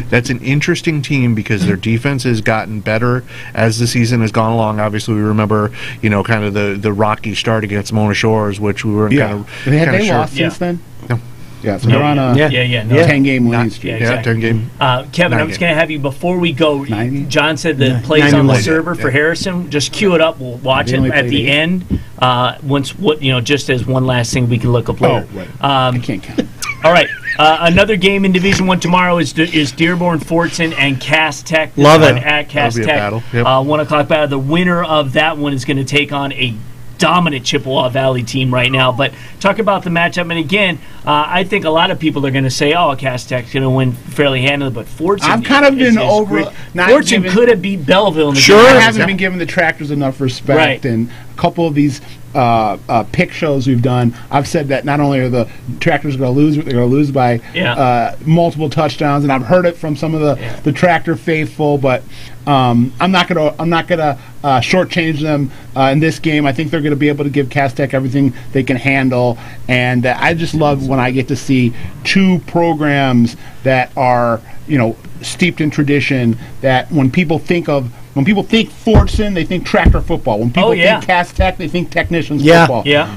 that's an interesting team because their defense has gotten better as the season has gone along. Obviously, we remember kind of the rocky start against Mona Shores, which we were kind of they sure. lost since then. No. Yeah, so they're on a 10-game winning streak. Yeah, 10-game. Kevin, I'm just going to have you, before we go, John said the play's on the server for Harrison. Just cue it up. We'll watch it at the end. Just as one last thing we can look up later. Oh, right. I can't count. All right. Another game in Division I tomorrow is Dearborn Fortson and Cass Tech. Love it. At Cass Tech. Battle. Yep. 1 o'clock battle. The winner of that one is going to take on a dominant Chippewa Valley team right now. But talk about the matchup, and again, I think a lot of people are going to say, Cass Tech's going to win fairly handily, but Fortson I've kind of been over. Fortson could have beat Belleville in the game. I haven't been giving the Tractors enough respect, and a couple of these pick shows we've done, I've said that not only are the Tractors going to lose, but they're going to lose by multiple touchdowns, and I've heard it from some of the Tractor faithful, but I'm not gonna shortchange them in this game. I think they're going to be able to give Cass Tech everything they can handle, and I just love when I get to see 2 programs that are steeped in tradition. That when people think Fortson, they think Tractor football. When people think Cass Tech, they think Technicians football. Yeah.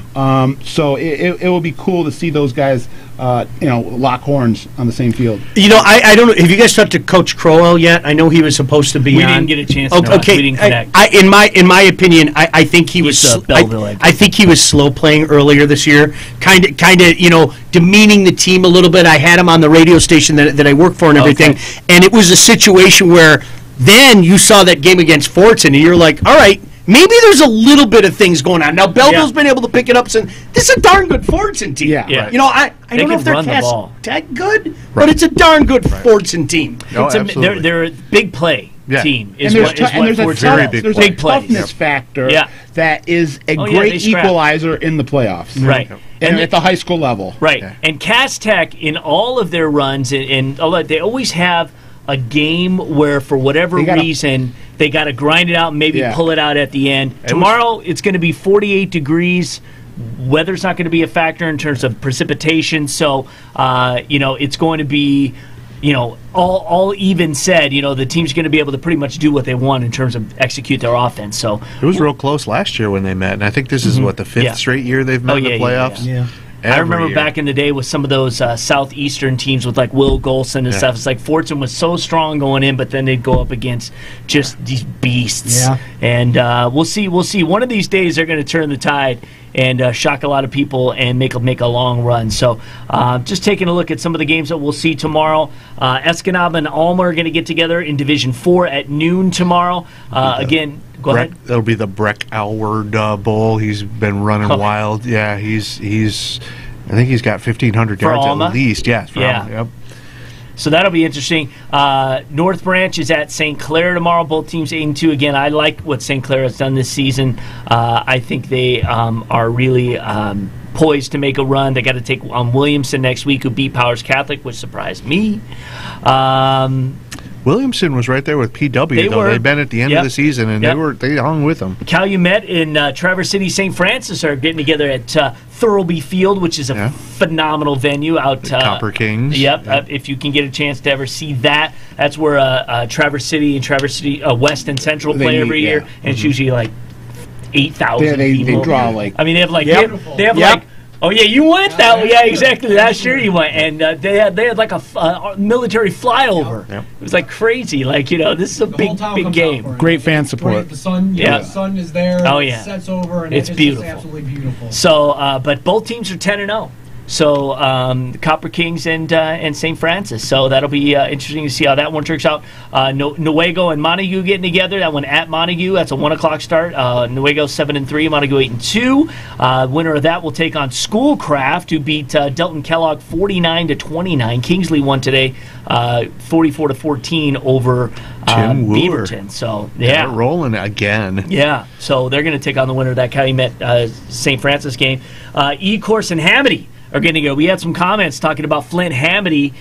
So it will be cool to see those guys, lock horns on the same field. I don't know. Have you guys talked to Coach Crowell yet? I know he was supposed to be we on. We didn't get a chance to know. Okay. We didn't connect. In my opinion, I think he was I think he was slow playing earlier this year. Kind of, demeaning the team a little bit. I had him on the radio station that I work for and everything, and it was a situation where then you saw that game against Fortson, and you're like, all right, maybe there's a little bit of things going on. Now, Belleville's been able to pick it up since. This is a darn good Fortson team. Yeah. Right. I don't know if they're Cass Tech good, but it's a darn good Fortson team. They're a big play team. There's a big toughness factor that is a great equalizer in the playoffs. Right. And at the high school level. Right. Yeah. And Cass Tech, in all of their runs, and they always have a game where, for whatever reason, they got to grind it out and maybe pull it out at the end. Tomorrow, it's going to be 48 degrees. Weather's not going to be a factor in terms of precipitation. So, it's going to be, all even said, the team's going to be able to pretty much do what they want in terms of execute their offense. So it was real close last year when they met, and I think this is the 5th straight year they've met in the playoffs. Yeah. I remember back in the day with some of those southeastern teams with like Will Golson and stuff. It's like Fortson was so strong going in, but then they'd go up against just these beasts. Yeah. And we'll see. One of these days they're going to turn the tide and shock a lot of people and make a long run. So just taking a look at some of the games that we'll see tomorrow. Escanaba and Alma are going to get together in Division 4 at noon tomorrow. Again, go ahead. That'll be the Breck Alward Bowl. He's been running wild. Yeah, he's. I think he's got 1,500 yards at least. Yes. Yep. So that'll be interesting. North Branch is at St. Clair tomorrow. Both teams 8-2. Again, I like what St. Clair has done this season. I think they are really poised to make a run. They got to take on Williamson next week, who beat Powers Catholic, which surprised me. Williamson was right there with PW. They've been at the end of the season, and they hung with them. Calumet and Traverse City St. Francis are getting together at Thurlby Field, which is a phenomenal venue out. Copper Kings. Yep. If you can get a chance to ever see that, that's where Traverse City and Traverse City West and Central play every year, and it's usually like 8,000 people. They draw like. I mean, they have like they have like. Oh yeah, you went that way. Yeah, exactly. Last year you went, and they had like a military flyover. Yep. It was like crazy. Like this is a big game. Great fan support. The sun, the sun is there. Oh yeah, sets over, and it's beautiful. Just absolutely beautiful. So, but both teams are 10-0. So Copper Kings and St. Francis. So that'll be interesting to see how that one turns out. Newego and Montague getting together. That one at Montague. That's a 1 o'clock start. Newego 7-3, Montague 8-2. Winner of that will take on Schoolcraft, who beat Delton Kellogg 49-29. Kingsley won today 44-14 over Beaverton. So yeah, they're rolling again. Yeah, so they're going to take on the winner of that Calumet St. Francis game. E-Course and Hamity are going to go. We had some comments talking about Flint Hamity,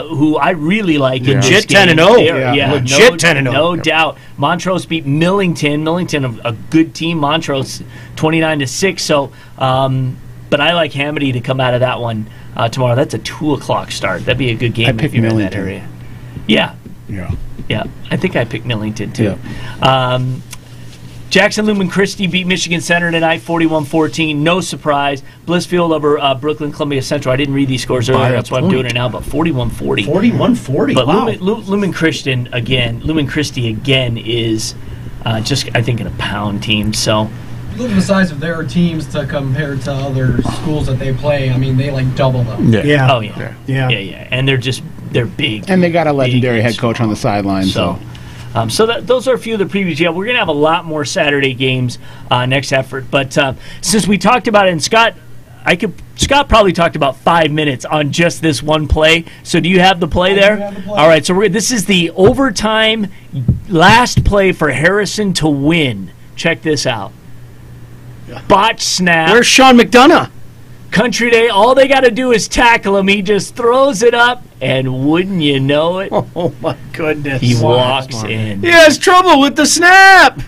who I really like. Legit 10-0. Yeah, legit 10-0. No doubt. Montrose beat Millington. Millington, a good team. Montrose 29-6. So, but I like Hamity to come out of that one tomorrow. That's a 2 o'clock start. That'd be a good game if you're in that area. Yeah. I think I picked Millington too. Yeah. Jackson Lumen Christi beat Michigan Center tonight, 41-14. No surprise. Blissfield over Brooklyn Columbia Central. I didn't read these scores earlier. That's why I'm doing it now. But 41-40. 41-40. But wow. Lumen Christi again is just, I think, in a pound team. So look at the size of their teams to compare to other schools that they play. I mean, they like double them. Yeah. Oh yeah. And they're big. And they got a legendary head coach on the sideline. So those are a few of the previews. Yeah, we're going to have a lot more Saturday games next effort. But since we talked about it, and Scott probably talked about 5 minutes on just this one play. So do you have the play there? I have the play. All right, so this is the overtime last play for Harrison to win. Check this out. Botch snap. Where's Sean McDonough? Country Day, all they got to do is tackle him. He just throws it up, and wouldn't you know it? Oh, my goodness. He walks in. He has trouble with the snap.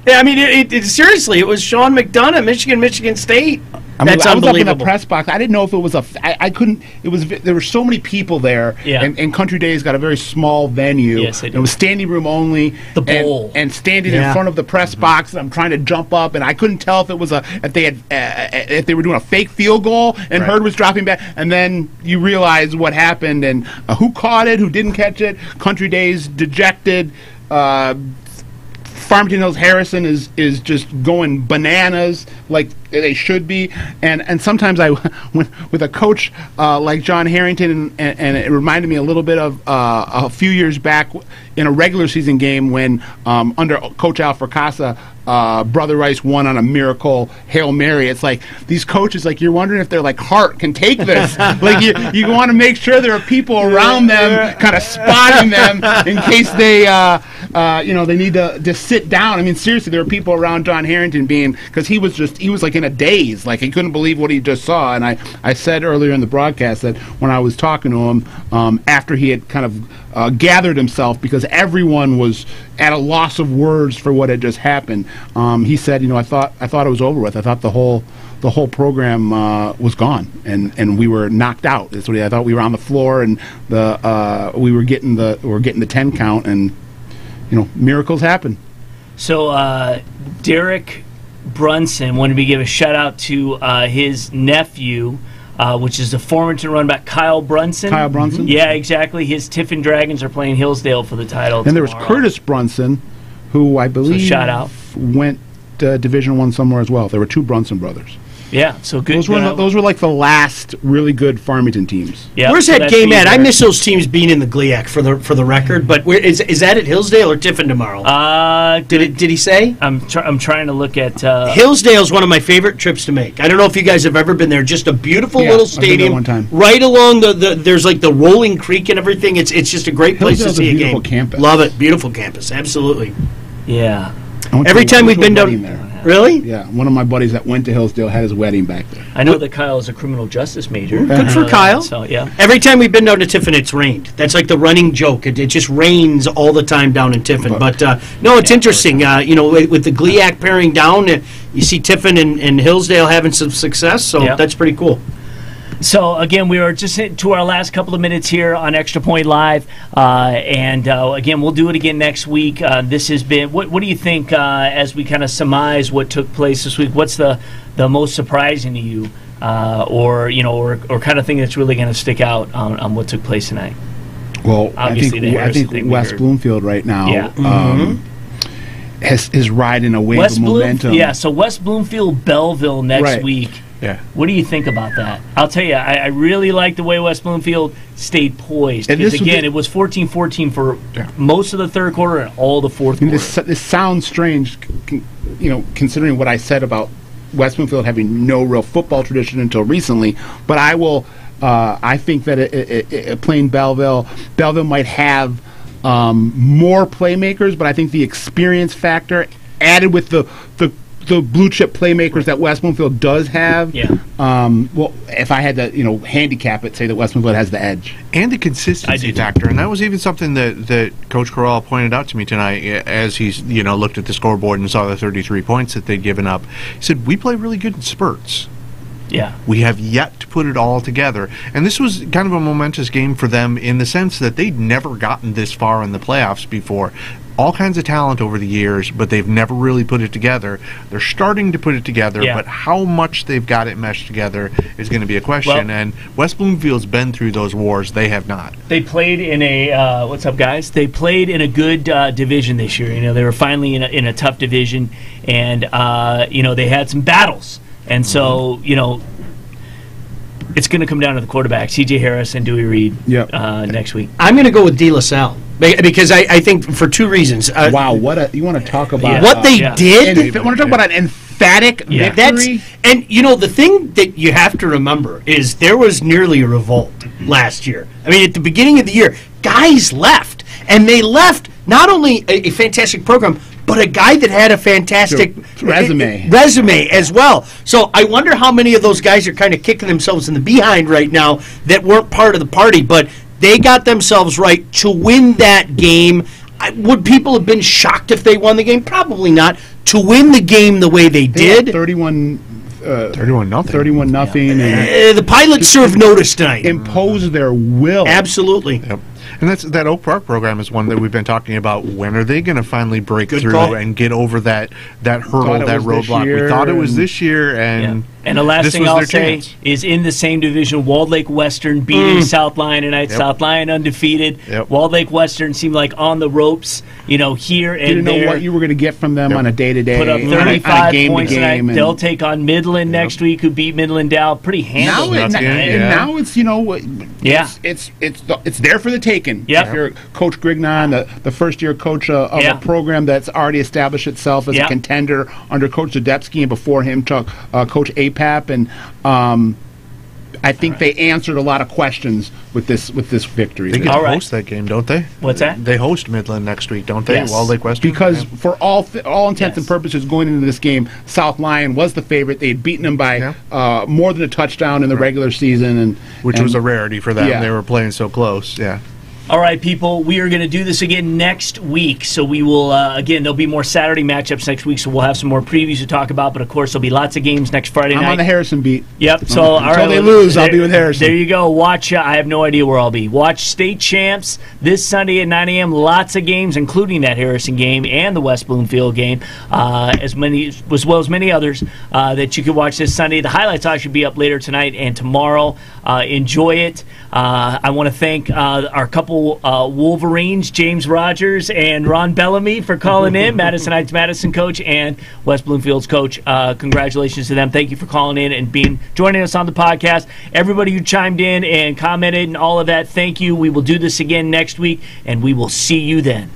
Yeah, I mean, seriously, it was Sean McDonough, Michigan State. That's I was up in unbelievable. the press box. I didn't know if it was I couldn't. It was. There were so many people there. Yeah. And Country Day's got a very small venue. Yes, it was standing room only. The bowl. And standing in front of the press box. And I'm trying to jump up, and I couldn't tell if it was if they were doing a fake field goal, and Hurd was dropping back. And then you realize what happened and who caught it, who didn't catch it. Country Day's dejected. Farmington Hills Harrison is just going bananas like they should be, and sometimes with a coach like John Harrington, and it reminded me a little bit of a few years back in a regular season game when under Coach Al Fracassa, Brother Rice won on a miracle Hail Mary. It's like these coaches, like you're wondering if their like heart can take this. Like you want to make sure there are people around them, kind of spotting them in case they they need to sit down. I mean, seriously, there were people around John Harrington because he was like in a daze, like he couldn't believe what he just saw. And I said earlier in the broadcast that when I was talking to him after he had kind of gathered himself, because everyone was at a loss of words for what had just happened. He said, I thought it was over with. I thought the whole program was gone, and we were knocked out. That's what I thought. We were on the floor, and we were getting the 10 count, and miracles happen. So Derek Brunson wanted me to give a shout out to his nephew, which is the Formanton runback Kyle Brunson. Kyle Brunson? Yeah, exactly. His Tiffin Dragons are playing Hillsdale for the title. And there was Curtis Brunson, who I believe shout out. Went Division I somewhere as well. There were two Brunson brothers. Yeah, so good. Those were like the last really good Farmington teams. Yeah, where's that game at? I miss those teams being in the GLIAC for the record. But where is that at Hillsdale or Tiffin tomorrow? Did he say? I'm trying to look at Hillsdale's one of my favorite trips to make. I don't know if you guys have ever been there. Just a beautiful little stadium. One time. Right along there's like the rolling creek and everything. It's just a great place to see a game. Campus. Love it. Beautiful campus. Absolutely. Yeah. Every time we've been down there. Really? Yeah, one of my buddies that went to Hillsdale had his wedding back there. I know that Kyle is a criminal justice major. Good for Kyle. So, yeah. Every time we've been down to Tiffin, it's rained. That's like the running joke. It just rains all the time down in Tiffin. But no, it's interesting. With the GLIAC paring down, you see Tiffin and Hillsdale having some success, so that's pretty cool. So, again, we are just to our last couple of minutes here on Extra Point Live. Again, we'll do it again next week. This has been, what do you think as we kind of surmise what took place this week? What's the most surprising to you or kind of thing that's really going to stick out on what took place tonight? Well, I think West Bloomfield right now is riding a wave of momentum. So West Bloomfield, Belleville next week. Yeah. What do you think about that? I'll tell you, I really like the way West Bloomfield stayed poised. And Because, again, it was 14-14 for most of the third quarter and all the fourth quarter. This sounds strange, considering what I said about West Bloomfield having no real football tradition until recently. But I think that playing Belleville might have more playmakers, but I think the experience factor added with the blue chip playmakers that West Bloomfield does have. Yeah. Well, if I had to, handicap it, say that West Bloomfield has the edge. And the consistency factor, and that was even something that Coach Corral pointed out to me tonight as he's looked at the scoreboard and saw the 33 points that they'd given up. He said, "We play really good in spurts." Yeah. We have yet to put it all together. And this was kind of a momentous game for them in the sense that they'd never gotten this far in the playoffs before. All kinds of talent over the years, but they've never really put it together. They're starting to put it together, but how much they've got it meshed together is going to be a question. And West Bloomfield's been through those wars. They have not. They played in a what's up, guys? They played in a good division this year. They were finally in a tough division, and they had some battles. And so, it's going to come down to the quarterbacks, C.J. Harris and Dewey Reed, next week. I'm going to go with De La Salle because I think for two reasons. Wow, you want to talk about what they did? I want to talk about an emphatic victory. The thing that you have to remember is there was nearly a revolt last year. I mean, at the beginning of the year, guys left, and they left not only a fantastic program, but a guy that had a fantastic resume as well. So I wonder how many of those guys are kind of kicking themselves in the behind right now that weren't part of the party, but they got themselves right to win that game. Would people have been shocked if they won the game? Probably not. To win the game the way they did. 31-0. 31-0. And the Pilots served notice tonight. Impose their will. Absolutely. Yep. And that Oak Park program is one that we've been talking about. When are they going to finally break through and get over that hurdle, that roadblock? We thought it was this year, and the last thing I'll say is in the same division, Walled Lake Western beating South Lyon tonight. South Lyon undefeated. Walled Lake Western seemed like on the ropes, here and didn't there. know what you were going to get from them on a day-to-day. Put up 35 points tonight. They'll take on Midland next week, who beat Midland Dow pretty handily. Now it's it's there for the taking. If you're Coach Grignon, the first-year coach of a program that's already established itself as a contender under Coach Zadepsky, and before him took Coach APAP, and I think they answered a lot of questions with this victory. They get to host that game, don't they? What's that? They host Midland next week, don't they? Yes. Walled Lake Western? Because for all intents and purposes going into this game, South Lyon was the favorite. They had beaten them by more than a touchdown in the regular season, which was a rarity for them. They were playing so close. Yeah. All right, people, we are going to do this again next week. So we will, again, there'll be more Saturday matchups next week, so we'll have some more previews to talk about. But, of course, there'll be lots of games next Friday night. I'm on the Harrison beat. Yep. So, until they lose, I'll be with Harrison. There you go. Watch. I have no idea where I'll be. Watch State Champs this Sunday at 9 a.m. Lots of games, including that Harrison game and the West Bloomfield game, as well as many others that you can watch this Sunday. The highlights should be up later tonight and tomorrow. Enjoy it. I want to thank our couple Wolverines, James Rogers and Ron Bellamy, for calling in. Madison Heights Madison coach and West Bloomfield's coach. Congratulations to them. Thank you for calling in and joining us on the podcast. Everybody who chimed in and commented and all of that, thank you. We will do this again next week, and we will see you then.